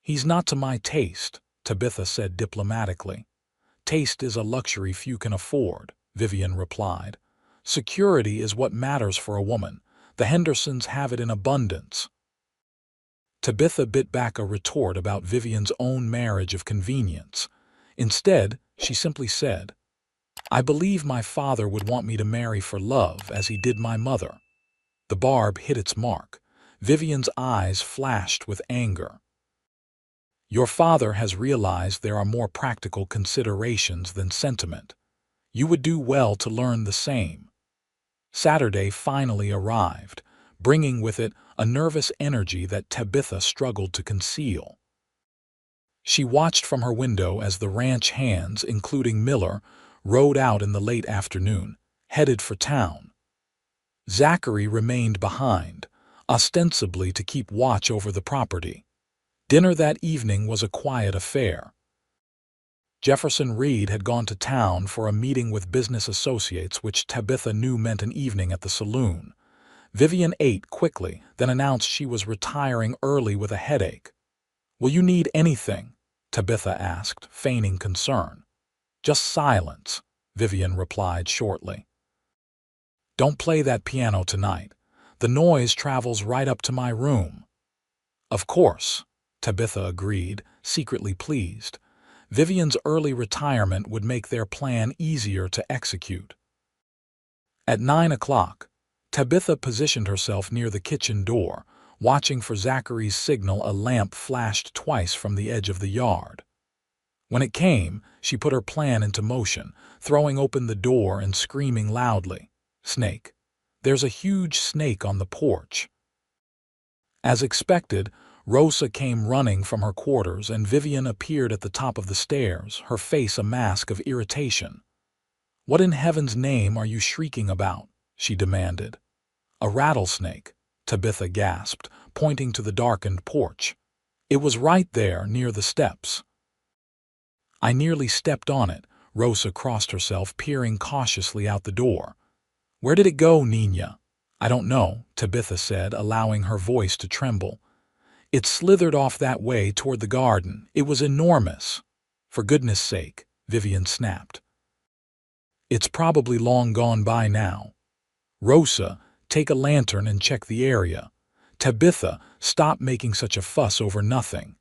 He's not to my taste, Tabitha said diplomatically. Taste is a luxury few can afford, Vivian replied. Security is what matters for a woman. The Hendersons have it in abundance. Tabitha bit back a retort about Vivian's own marriage of convenience. Instead, she simply said, I believe my father would want me to marry for love as he did my mother. The barb hit its mark. Vivian's eyes flashed with anger. Your father has realized there are more practical considerations than sentiment. You would do well to learn the same. Saturday finally arrived, bringing with it a nervous energy that Tabitha struggled to conceal. She watched from her window as the ranch hands, including Miller, rode out in the late afternoon, headed for town. Zachary remained behind, ostensibly to keep watch over the property. Dinner that evening was a quiet affair. Jefferson Reed had gone to town for a meeting with business associates, which Tabitha knew meant an evening at the saloon. Vivian ate quickly, then announced she was retiring early with a headache. Will you need anything? Tabitha asked, feigning concern. Just silence, Vivian replied shortly. Don't play that piano tonight. The noise travels right up to my room. Of course, Tabitha agreed, secretly pleased. Vivian's early retirement would make their plan easier to execute. At 9 o'clock, Tabitha positioned herself near the kitchen door, watching for Zachary's signal. A lamp flashed twice from the edge of the yard. When it came, she put her plan into motion, throwing open the door and screaming loudly, Snake! There's a huge snake on the porch. As expected, Rosa came running from her quarters and Vivian appeared at the top of the stairs, her face a mask of irritation. What in heaven's name are you shrieking about? She demanded. A rattlesnake, Tabitha gasped, pointing to the darkened porch. It was right there, near the steps. I nearly stepped on it. Rosa crossed herself, peering cautiously out the door. Where did it go, Nina? I don't know, Tabitha said, allowing her voice to tremble. It slithered off that way toward the garden. It was enormous. For goodness sake, Vivian snapped. It's probably long gone by now. Rosa, take a lantern and check the area. Tabitha, stop making such a fuss over nothing.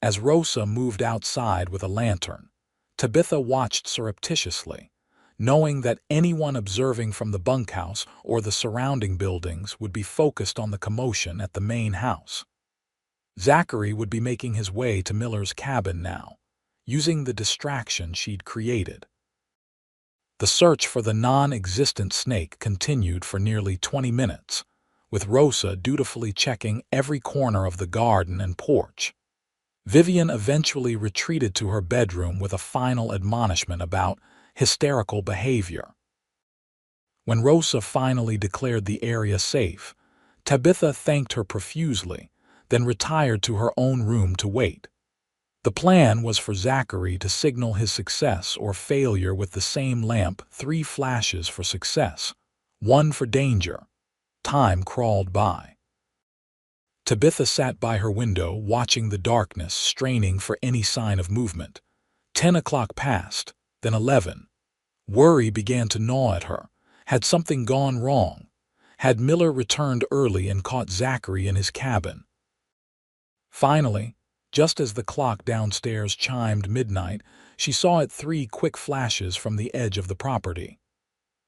As Rosa moved outside with a lantern, Tabitha watched surreptitiously, knowing that anyone observing from the bunkhouse or the surrounding buildings would be focused on the commotion at the main house. Zachary would be making his way to Miller's cabin now, using the distraction she'd created. The search for the non-existent snake continued for nearly 20 minutes, with Rosa dutifully checking every corner of the garden and porch. Vivian eventually retreated to her bedroom with a final admonishment about hysterical behavior. When Rosa finally declared the area safe, Tabitha thanked her profusely, then retired to her own room to wait. The plan was for Zachary to signal his success or failure with the same lamp, 3 flashes for success, 1 for danger. Time crawled by. Tabitha sat by her window, watching the darkness, straining for any sign of movement. 10 o'clock passed, then 11. Worry began to gnaw at her. Had something gone wrong? Had Miller returned early and caught Zachary in his cabin? Finally, just as the clock downstairs chimed midnight, she saw it 3 quick flashes from the edge of the property.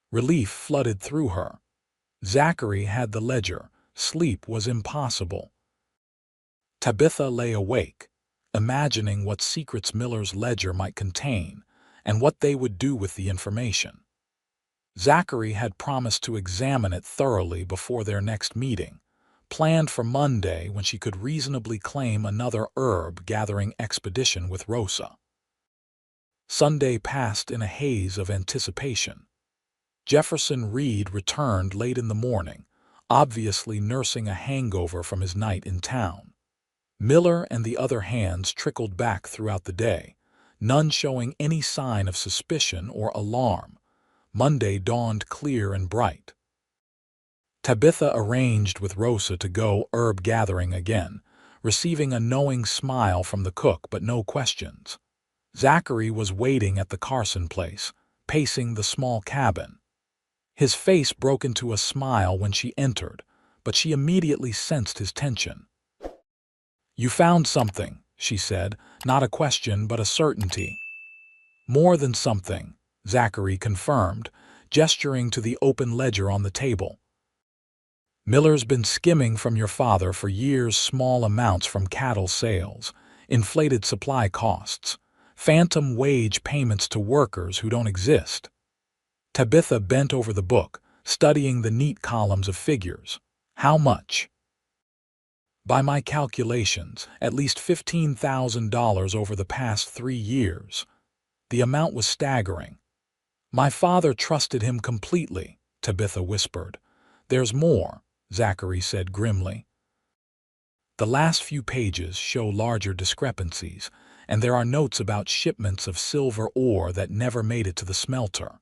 Relief flooded through her. Zachary had the ledger. Sleep was impossible. Tabitha lay awake, imagining what secrets Miller's ledger might contain and what they would do with the information. Zachary had promised to examine it thoroughly before their next meeting, planned for Monday when she could reasonably claim another herb-gathering expedition with Rosa. Sunday passed in a haze of anticipation. Jefferson Reed returned late in the morning, obviously nursing a hangover from his night in town. Miller and the other hands trickled back throughout the day, none showing any sign of suspicion or alarm. Monday dawned clear and bright. Tabitha arranged with Rosa to go herb gathering again, receiving a knowing smile from the cook but no questions. Zachary was waiting at the Carson place, pacing the small cabin. His face broke into a smile when she entered, but she immediately sensed his tension. "You found something," she said, not a question but a certainty. "More than something," Zachary confirmed, gesturing to the open ledger on the table. "Miller's been skimming from your father for years small amounts from cattle sales, inflated supply costs, phantom wage payments to workers who don't exist." Tabitha bent over the book, studying the neat columns of figures. "How much?" "By my calculations, at least $15,000 over the past 3 years." The amount was staggering. "My father trusted him completely," Tabitha whispered. "There's more," Zachary said grimly. "The last few pages show larger discrepancies, and there are notes about shipments of silver ore that never made it to the smelter."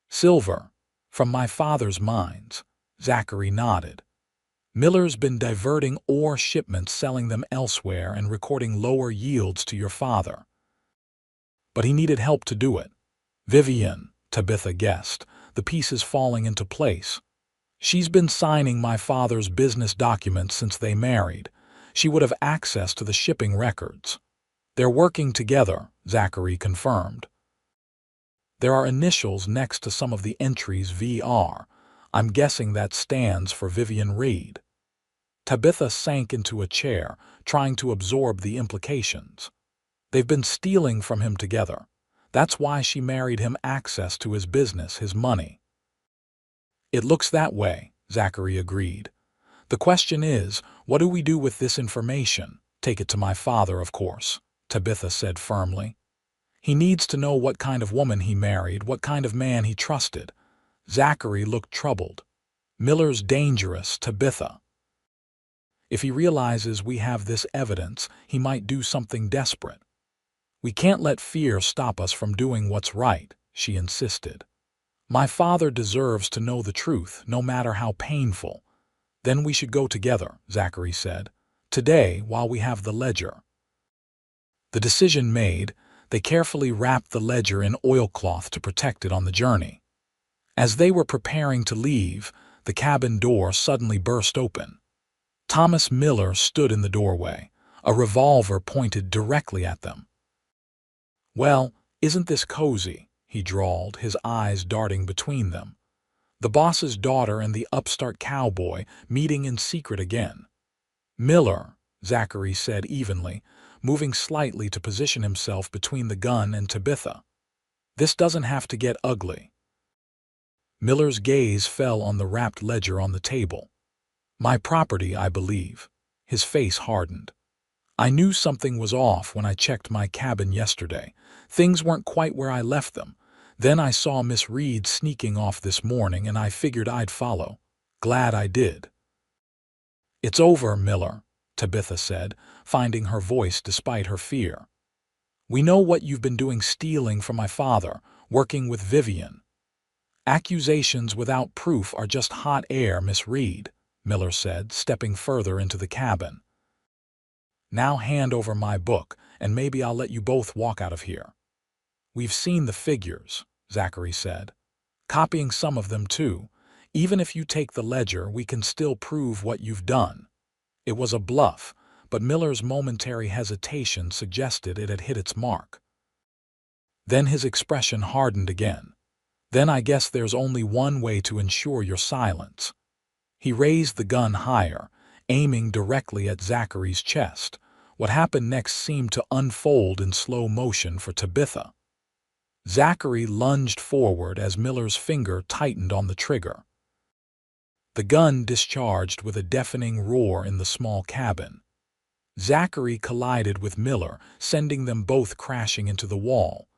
"Silver? From my father's mines," Zachary nodded. "Miller's been diverting ore shipments, selling them elsewhere and recording lower yields to your father. But he needed help to do it." "Vivian," Tabitha guessed, the pieces falling into place. "She's been signing my father's business documents since they married. She would have access to the shipping records." "They're working together," Zachary confirmed. "There are initials next to some of the entries VR. I'm guessing that stands for Vivian Reed." Tabitha sank into a chair, trying to absorb the implications. "They've been stealing from him together. That's why she married him access to his business, his money." "It looks that way," Zachary agreed. "The question is, what do we do with this information?" "Take it to my father, of course," Tabitha said firmly. "He needs to know what kind of woman he married, what kind of man he trusted." Zachary looked troubled. "Miller's dangerous, Tabitha. If he realizes we have this evidence, he might do something desperate." "We can't let fear stop us from doing what's right," she insisted. "My father deserves to know the truth, no matter how painful." "Then we should go together," Zachary said. "Today, while we have the ledger." The decision made, they carefully wrapped the ledger in oilcloth to protect it on the journey. As they were preparing to leave, the cabin door suddenly burst open. Thomas Miller stood in the doorway, a revolver pointed directly at them. "Well, isn't this cozy?" he drawled, his eyes darting between them. "The boss's daughter and the upstart cowboy meeting in secret again." "Miller," Zachary said evenly, moving slightly to position himself between the gun and Tabitha. "This doesn't have to get ugly." Miller's gaze fell on the wrapped ledger on the table. "My property, I believe." His face hardened. "I knew something was off when I checked my cabin yesterday. Things weren't quite where I left them. Then I saw Miss Reed sneaking off this morning and I figured I'd follow. Glad I did." "It's over, Miller," Tabitha said, finding her voice despite her fear. "We know what you've been doing, stealing from my father, working with Vivian." "Accusations without proof are just hot air, Miss Reed," Miller said, stepping further into the cabin. "Now hand over my book, and maybe I'll let you both walk out of here." "We've seen the figures," Zachary said. "Copying some of them, too. Even if you take the ledger, we can still prove what you've done." It was a bluff, but Miller's momentary hesitation suggested it had hit its mark. Then his expression hardened again. "Then I guess there's only one way to ensure your silence." He raised the gun higher, aiming directly at Zachary's chest. What happened next seemed to unfold in slow motion for Tabitha. Zachary lunged forward as Miller's finger tightened on the trigger. The gun discharged with a deafening roar in the small cabin. Zachary collided with Miller, sending them both crashing into the wall.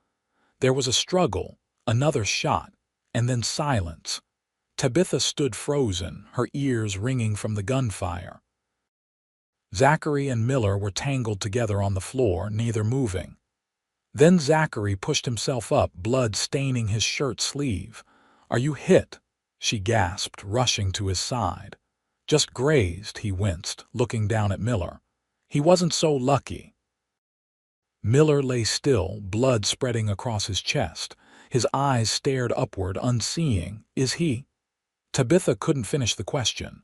There was a struggle, another shot, and then silence. Tabitha stood frozen, her ears ringing from the gunfire. Zachary and Miller were tangled together on the floor, neither moving. Then Zachary pushed himself up, blood staining his shirt sleeve. "Are you hit?" she gasped, rushing to his side. "Just grazed," he winced, looking down at Miller. "He wasn't so lucky." Miller lay still, blood spreading across his chest. His eyes stared upward, unseeing. Is he? Tabitha couldn't finish the question.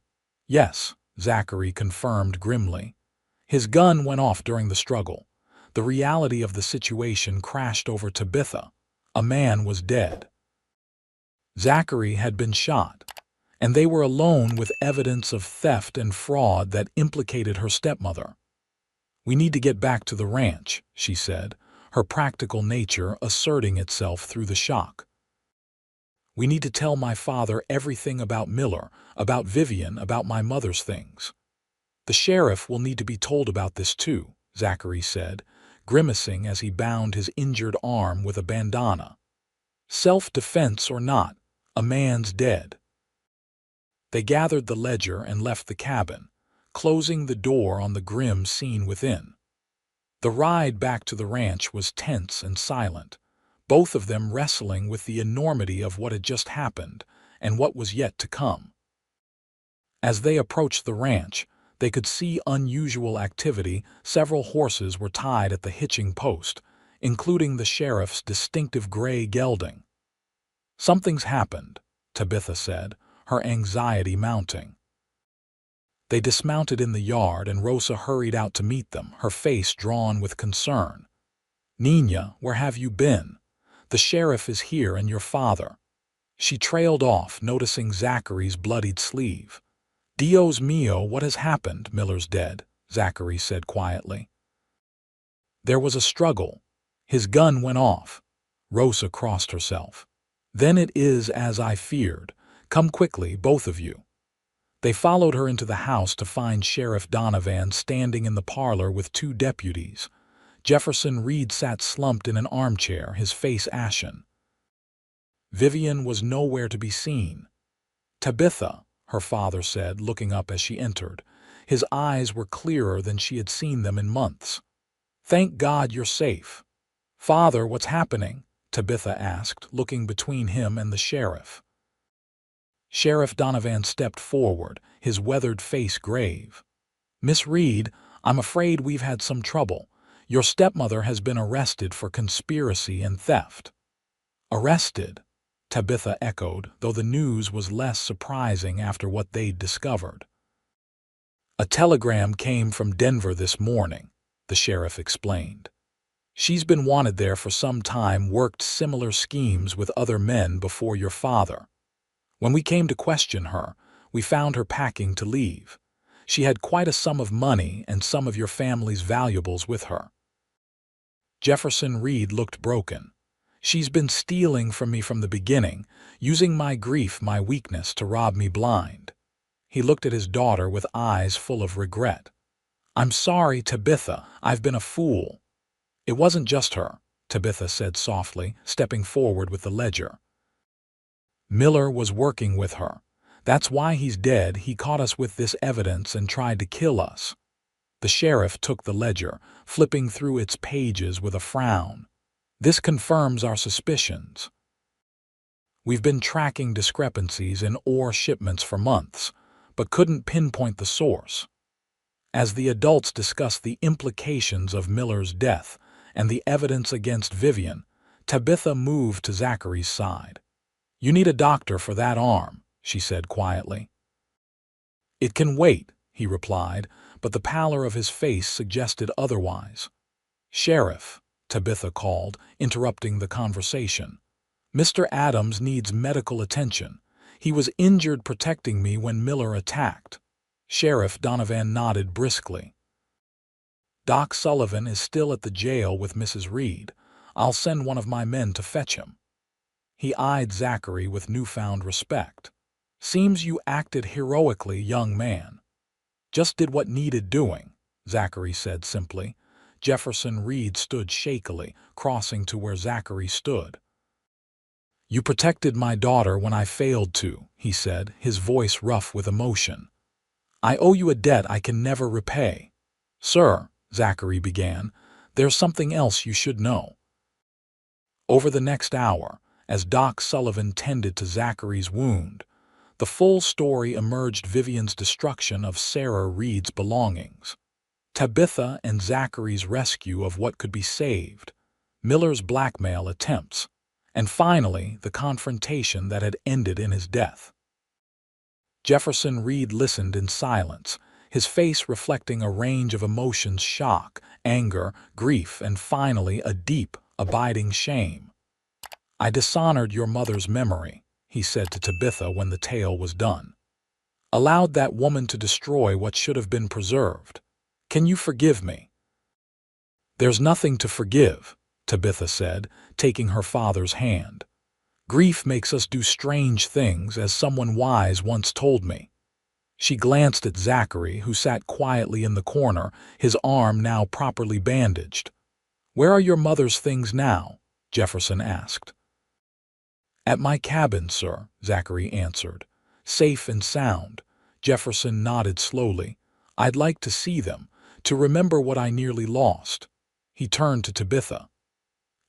Yes, Zachary confirmed grimly. His gun went off during the struggle. The reality of the situation crashed over Tabitha. A man was dead. Zachary had been shot, and they were alone with evidence of theft and fraud that implicated her stepmother. "We need to get back to the ranch," she said, her practical nature asserting itself through the shock. "We need to tell my father everything about Miller, about Vivian, about my mother's things." "The sheriff will need to be told about this too," Zachary said, grimacing as he bound his injured arm with a bandana. "Self-defense or not, a man's dead." They gathered the ledger and left the cabin, closing the door on the grim scene within. The ride back to the ranch was tense and silent, both of them wrestling with the enormity of what had just happened and what was yet to come. As they approached the ranch, they could see unusual activity. Several horses were tied at the hitching post, including the sheriff's distinctive gray gelding. "Something's happened," Tabitha said, her anxiety mounting. They dismounted in the yard and Rosa hurried out to meet them, her face drawn with concern. "Nina, where have you been? The sheriff is here and your father." She trailed off, noticing Zachary's bloodied sleeve. "Dios mío, what has happened?" "Miller's dead," Zachary said quietly. "There was a struggle. His gun went off." Rosa crossed herself. "Then it is as I feared. Come quickly, both of you." They followed her into the house to find Sheriff Donovan standing in the parlor with two deputies. Jefferson Reed sat slumped in an armchair, his face ashen. Vivian was nowhere to be seen. "Tabitha," her father said, looking up as she entered. His eyes were clearer than she had seen them in months. "Thank God you're safe." "Father, what's happening?" Tabitha asked, looking between him and the sheriff. Sheriff Donovan stepped forward, his weathered face grave. "Miss Reed, I'm afraid we've had some trouble. Your stepmother has been arrested for conspiracy and theft." "Arrested?" Tabitha echoed, though the news was less surprising after what they'd discovered. "A telegram came from Denver this morning," the sheriff explained. "She's been wanted there for some time, worked similar schemes with other men before your father. When we came to question her, we found her packing to leave. She had quite a sum of money and some of your family's valuables with her." Jefferson Reed looked broken. "She's been stealing from me from the beginning, using my grief, my weakness, to rob me blind." He looked at his daughter with eyes full of regret. "I'm sorry, Tabitha, I've been a fool." "It wasn't just her," Tabitha said softly, stepping forward with the ledger. "Miller was working with her. That's why he's dead. He caught us with this evidence and tried to kill us." The sheriff took the ledger, flipping through its pages with a frown. "This confirms our suspicions. We've been tracking discrepancies in ore shipments for months, but couldn't pinpoint the source." As the adults discussed the implications of Miller's death and the evidence against Vivian, Tabitha moved to Zachary's side. "You need a doctor for that arm," she said quietly. "It can wait," he replied, but the pallor of his face suggested otherwise. "Sheriff," Tabitha called, interrupting the conversation. "Mr. Adams needs medical attention. He was injured protecting me when Miller attacked." Sheriff Donovan nodded briskly. "Doc Sullivan is still at the jail with Mrs. Reed. I'll send one of my men to fetch him." He eyed Zachary with newfound respect. "Seems you acted heroically, young man." "Just did what needed doing," Zachary said simply. Jefferson Reed stood shakily, crossing to where Zachary stood. "You protected my daughter when I failed to," he said, his voice rough with emotion. "I owe you a debt I can never repay." "Sir," Zachary began, "there's something else you should know." Over the next hour, as Doc Sullivan tended to Zachary's wound, the full story emerged: Vivian's destruction of Sarah Reed's belongings, Tabitha and Zachary's rescue of what could be saved, Miller's blackmail attempts, and finally the confrontation that had ended in his death. Jefferson Reed listened in silence, his face reflecting a range of emotions: shock, anger, grief, and finally a deep, abiding shame. "I dishonored your mother's memory," he said to Tabitha when the tale was done. "Allowed that woman to destroy what should have been preserved. Can you forgive me?" "There's nothing to forgive," Tabitha said, taking her father's hand. "Grief makes us do strange things, as someone wise once told me." She glanced at Zachary, who sat quietly in the corner, his arm now properly bandaged. "Where are your mother's things now?" Jefferson asked. "At my cabin, sir," Zachary answered. "Safe and sound." Jefferson nodded slowly. "I'd like to see them, to remember what I nearly lost." He turned to Tabitha.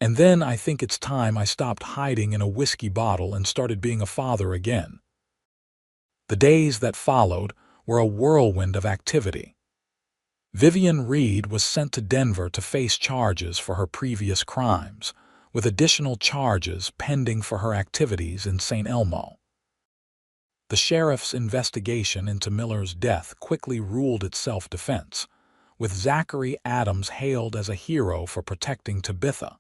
"And then I think it's time I stopped hiding in a whiskey bottle and started being a father again." The days that followed were a whirlwind of activity. Vivian Reed was sent to Denver to face charges for her previous crimes, with additional charges pending for her activities in St. Elmo. The sheriff's investigation into Miller's death quickly ruled it self-defense, with Zachary Adams hailed as a hero for protecting Tabitha.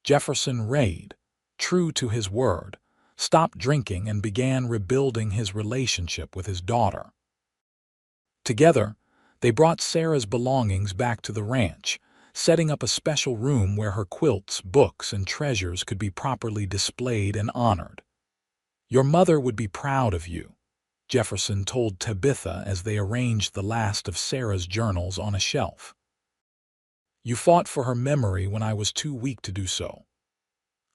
Jefferson Reed, true to his word, stopped drinking and began rebuilding his relationship with his daughter. Together, they brought Sarah's belongings back to the ranch, setting up a special room where her quilts, books, and treasures could be properly displayed and honored. "Your mother would be proud of you," Jefferson told Tabitha as they arranged the last of Sarah's journals on a shelf. "You fought for her memory when I was too weak to do so."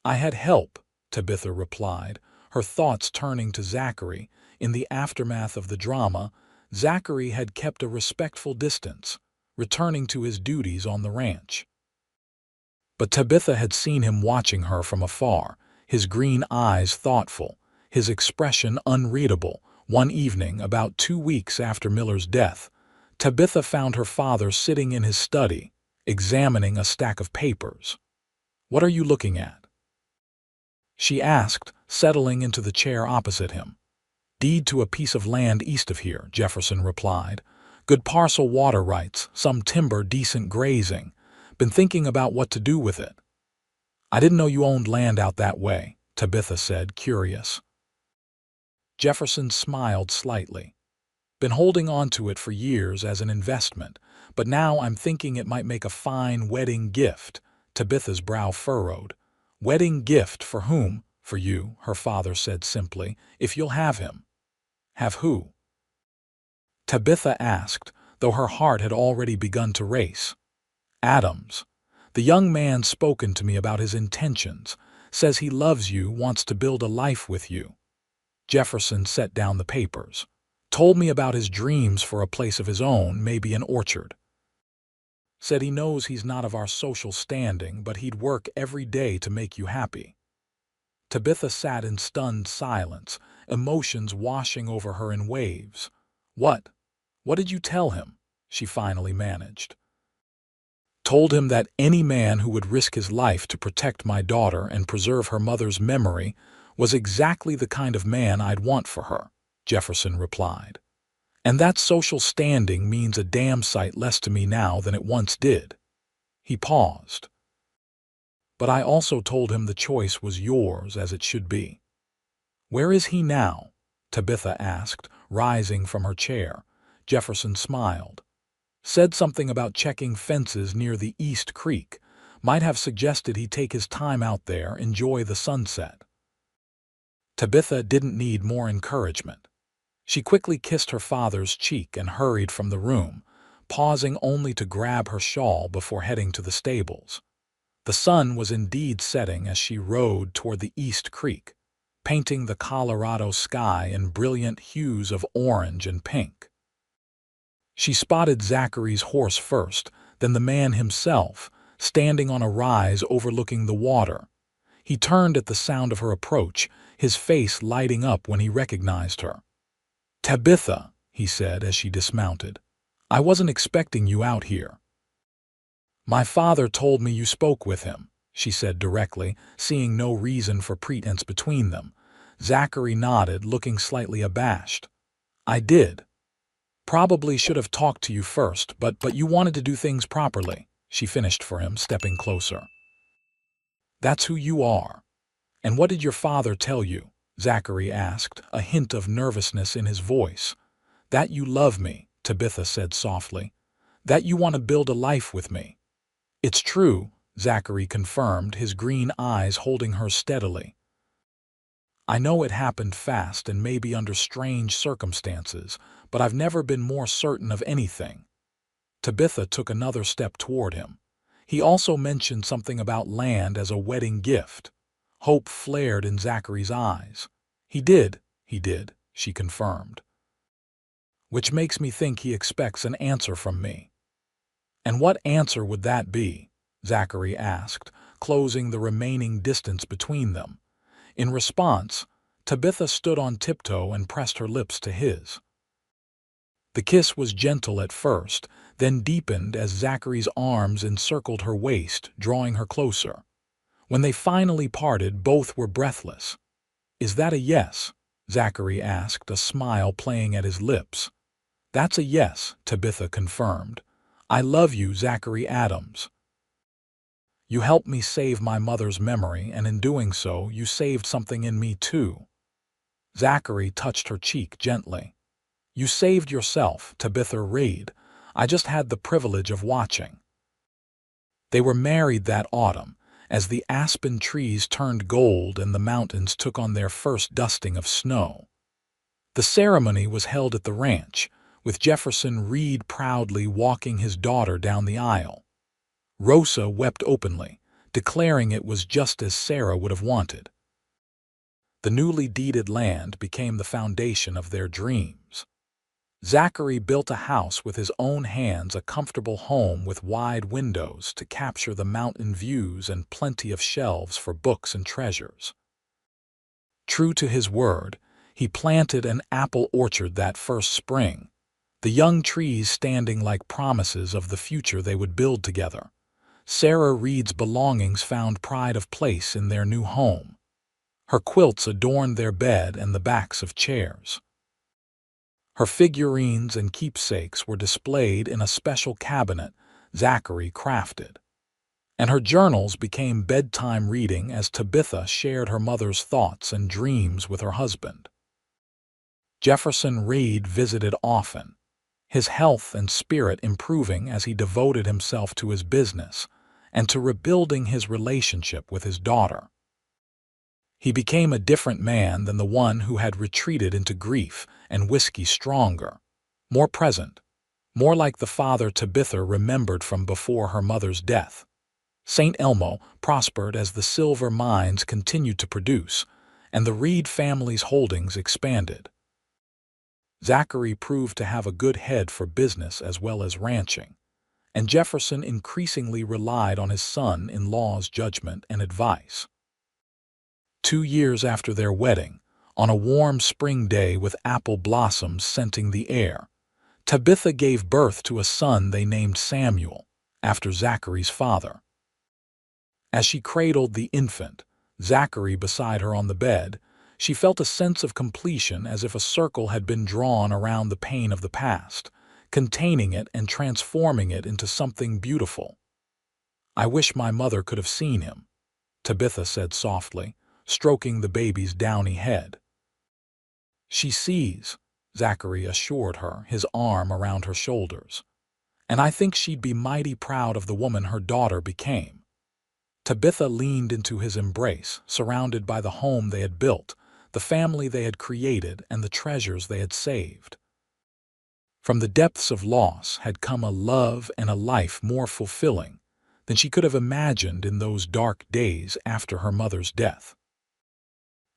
"I had help," Tabitha replied, her thoughts turning to Zachary. In the aftermath of the drama, Zachary had kept a respectful distance, returning to his duties on the ranch. But Tabitha had seen him watching her from afar, his green eyes thoughtful, his expression unreadable. One evening, about 2 weeks after Miller's death, Tabitha found her father sitting in his study, examining a stack of papers. "What are you looking at?" she asked, settling into the chair opposite him. "Deed to a piece of land east of here," Jefferson replied. "Good parcel water rights, some timber, decent grazing. Been thinking about what to do with it." "I didn't know you owned land out that way," Tabitha said, curious. Jefferson smiled slightly. "Been holding on to it for years as an investment, but now I'm thinking it might make a fine wedding gift." Tabitha's brow furrowed. "Wedding gift for whom?" "For you," her father said simply, "if you'll have him." "Have who?" Tabitha asked, though her heart had already begun to race. "Adams. The young man's spoken to me about his intentions, says he loves you, wants to build a life with you." Jefferson set down the papers. "Told me about his dreams for a place of his own, maybe an orchard. Said he knows he's not of our social standing, but he'd work every day to make you happy." Tabitha sat in stunned silence, emotions washing over her in waves. "What? What did you tell him?" she finally managed. "Told him that any man who would risk his life to protect my daughter and preserve her mother's memory was exactly the kind of man I'd want for her," Jefferson replied. "And that social standing means a damn sight less to me now than it once did." He paused. "But I also told him the choice was yours, as it should be." "Where is he now?" Tabitha asked, rising from her chair. Jefferson smiled. "Said something about checking fences near the East Creek. Might have suggested he take his time out there, enjoy the sunset." Tabitha didn't need more encouragement. She quickly kissed her father's cheek and hurried from the room, pausing only to grab her shawl before heading to the stables. The sun was indeed setting as she rode toward the East Creek, painting the Colorado sky in brilliant hues of orange and pink. She spotted Zachary's horse first, then the man himself, standing on a rise overlooking the water. He turned at the sound of her approach, his face lighting up when he recognized her. "Tabitha," he said as she dismounted. I wasn't expecting you out here. My father told me you spoke with him, she said directly, seeing no reason for pretense between them. Zachary nodded, looking slightly abashed. I did. Probably should have talked to you first, but you wanted to do things properly, she finished for him, stepping closer. That's who you are. And what did your father tell you? Zachary asked, a hint of nervousness in his voice. That you love me, Tabitha said softly. That you want to build a life with me. It's true, Zachary confirmed, his green eyes holding her steadily. I know it happened fast and maybe under strange circumstances, but I've never been more certain of anything. Tabitha took another step toward him. He also mentioned something about land as a wedding gift. Hope flared in Zachary's eyes. He did, she confirmed. Which makes me think he expects an answer from me. And what answer would that be? Zachary asked, closing the remaining distance between them. In response, Tabitha stood on tiptoe and pressed her lips to his. The kiss was gentle at first, then deepened as Zachary's arms encircled her waist, drawing her closer. When they finally parted, both were breathless. Is that a yes? Zachary asked, a smile playing at his lips. That's a yes, Tabitha confirmed. I love you, Zachary Adams. You helped me save my mother's memory, and in doing so, you saved something in me too. Zachary touched her cheek gently. You saved yourself, Tabitha read. I just had the privilege of watching. They were married that autumn, as the aspen trees turned gold and the mountains took on their first dusting of snow. The ceremony was held at the ranch, with Jefferson Reed proudly walking his daughter down the aisle. Rosa wept openly, declaring it was just as Sarah would have wanted. The newly deeded land became the foundation of their dreams. Zachary built a house with his own hands, a comfortable home with wide windows to capture the mountain views and plenty of shelves for books and treasures. True to his word, he planted an apple orchard that first spring, the young trees standing like promises of the future they would build together. Sarah Reed's belongings found pride of place in their new home. Her quilts adorned their bed and the backs of chairs. Her figurines and keepsakes were displayed in a special cabinet Zachary crafted. And her journals became bedtime reading as Tabitha shared her mother's thoughts and dreams with her husband. Jefferson Reed visited often, his health and spirit improving as he devoted himself to his business and to rebuilding his relationship with his daughter. He became a different man than the one who had retreated into grief and whiskey, stronger, more present, more like the father Tabitha remembered from before her mother's death. St. Elmo prospered as the silver mines continued to produce, and the Reed family's holdings expanded. Zachary proved to have a good head for business as well as ranching, and Jefferson increasingly relied on his son-in-law's judgment and advice. 2 years after their wedding, on a warm spring day with apple blossoms scenting the air, Tabitha gave birth to a son they named Samuel, after Zachary's father. As she cradled the infant, Zachary beside her on the bed, she felt a sense of completion, as if a circle had been drawn around the pain of the past, containing it and transforming it into something beautiful. I wish my mother could have seen him, Tabitha said softly, stroking the baby's downy head. She sees, Zachary assured her, his arm around her shoulders. And I think she'd be mighty proud of the woman her daughter became. Tabitha leaned into his embrace, surrounded by the home they had built, the family they had created, and the treasures they had saved. From the depths of loss had come a love and a life more fulfilling than she could have imagined in those dark days after her mother's death.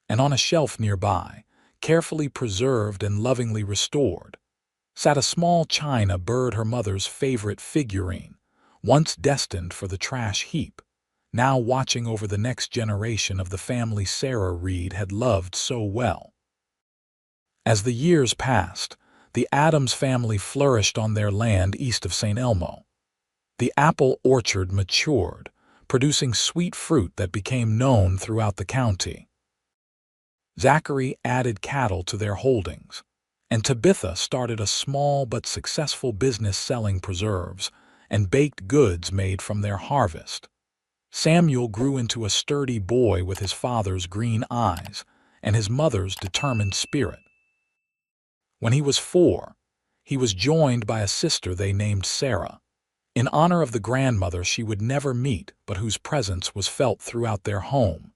And on a shelf nearby, carefully preserved and lovingly restored, sat a small china bird, her mother's favorite figurine, once destined for the trash heap, now watching over the next generation of the family Sarah Reed had loved so well. As the years passed, The Adams family flourished on their land east of St. Elmo. The apple orchard matured, producing sweet fruit that became known throughout the county. Zachary added cattle to their holdings, and Tabitha started a small but successful business selling preserves and baked goods made from their harvest. Samuel grew into a sturdy boy with his father's green eyes and his mother's determined spirit. When he was 4, he was joined by a sister they named Sarah, in honor of the grandmother she would never meet but whose presence was felt throughout their home.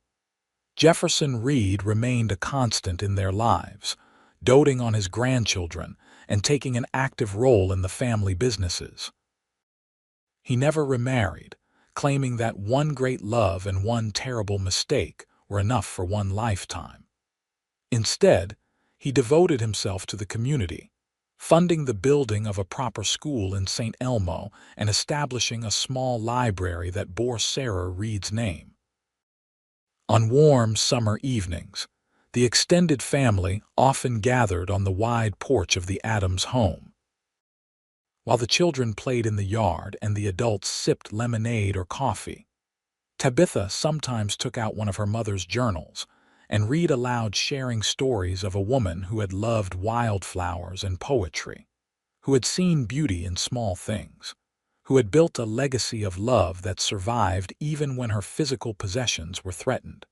Jefferson Reed remained a constant in their lives, doting on his grandchildren and taking an active role in the family businesses. He never remarried, claiming that one great love and one terrible mistake were enough for one lifetime. Instead, he devoted himself to the community, funding the building of a proper school in St. Elmo and establishing a small library that bore Sarah Reed's name. On warm summer evenings, the extended family often gathered on the wide porch of the Adams home. While the children played in the yard and the adults sipped lemonade or coffee, Tabitha sometimes took out one of her mother's journals and read aloud, sharing stories of a woman who had loved wildflowers and poetry, who had seen beauty in small things, who had built a legacy of love that survived even when her physical possessions were threatened.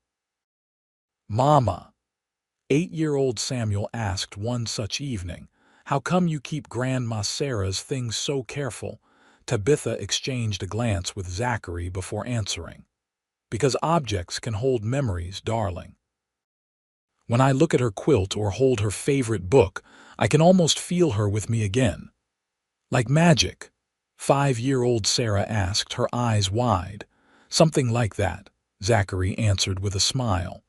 "Mama," 8-year-old Samuel asked one such evening, "how come you keep Grandma Sarah's things so careful?" Tabitha exchanged a glance with Zachary before answering. "Because objects can hold memories, darling. When I look at her quilt or hold her favorite book, I can almost feel her with me again." "Like magic?" 5-year-old Sarah asked, her eyes wide. "Something like that," Zachary answered with a smile.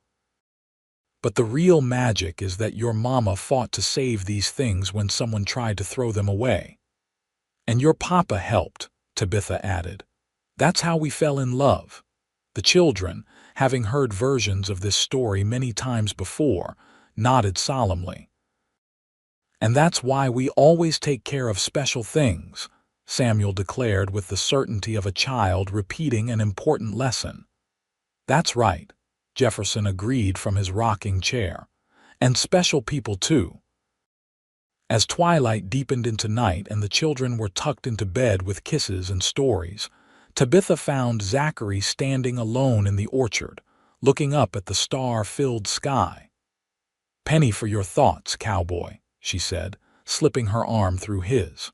"But the real magic is that your mama fought to save these things when someone tried to throw them away. And your papa helped," Tabitha added. "That's how we fell in love." The children, having heard versions of this story many times before, nodded solemnly. "And that's why we always take care of special things," Samuel declared with the certainty of a child repeating an important lesson. "That's right," Jefferson agreed from his rocking chair. "And special people too." As twilight deepened into night and the children were tucked into bed with kisses and stories, Tabitha found Zachary standing alone in the orchard, looking up at the star-filled sky. "Penny for your thoughts, Cowboy," she said, slipping her arm through his.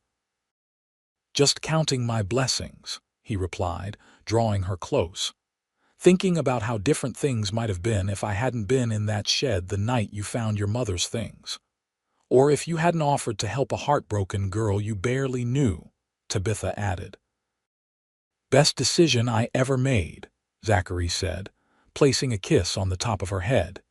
"Just counting my blessings," he replied, drawing her close. "Thinking about how different things might have been if I hadn't been in that shed the night you found your mother's things. Or if you hadn't offered to help a heartbroken girl you barely knew," Tabitha added. "Best decision I ever made," Zachary said, placing a kiss on the top of her head.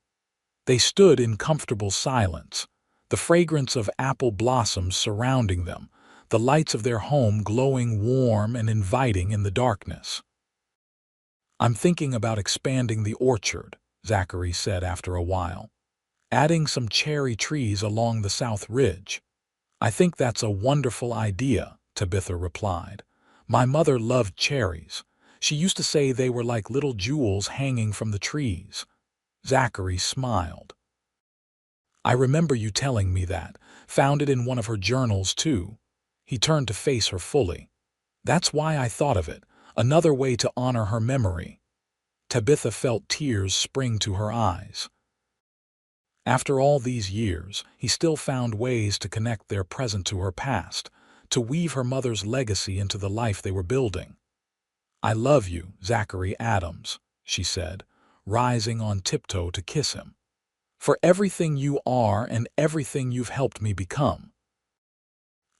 They stood in comfortable silence, the fragrance of apple blossoms surrounding them, the lights of their home glowing warm and inviting in the darkness. "I'm thinking about expanding the orchard," Zachary said after a while. "Adding some cherry trees along the south ridge." "I think that's a wonderful idea," Tabitha replied. "My mother loved cherries. She used to say they were like little jewels hanging from the trees." Zachary smiled. "I remember you telling me that. Found it in one of her journals, too." He turned to face her fully. "That's why I thought of it. Another way to honor her memory." Tabitha felt tears spring to her eyes. After all these years, he still found ways to connect their present to her past, to weave her mother's legacy into the life they were building. "I love you, Zachary Adams," she said, rising on tiptoe to kiss him. "For everything you are and everything you've helped me become."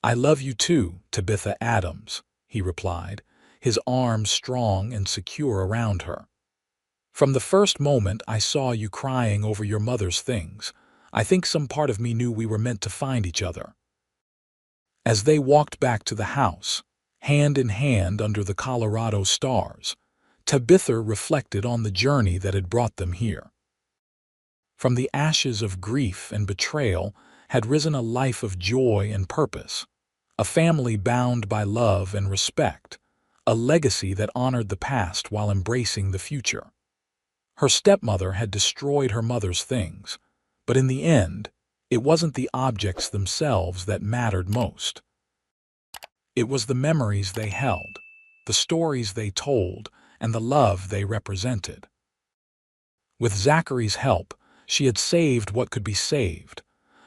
"I love you too, Tabitha Adams," he replied, his arms strong and secure around her. "From the first moment I saw you crying over your mother's things, I think some part of me knew we were meant to find each other." As they walked back to the house, hand in hand under the Colorado stars, Tabitha reflected on the journey that had brought them here. From the ashes of grief and betrayal had risen a life of joy and purpose, a family bound by love and respect, a legacy that honored the past while embracing the future. Her stepmother had destroyed her mother's things, but in the end, it wasn't the objects themselves that mattered most. It was the memories they held, the stories they told, and the love they represented. With Zachary's help, she had saved what could be saved,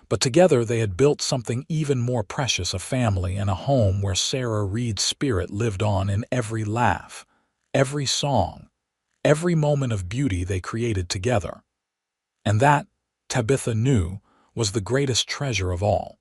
but together they had built something even more precious, a family and a home where Sarah Reed's spirit lived on in every laugh, every song, every moment of beauty they created together. And that, Tabitha knew, was the greatest treasure of all.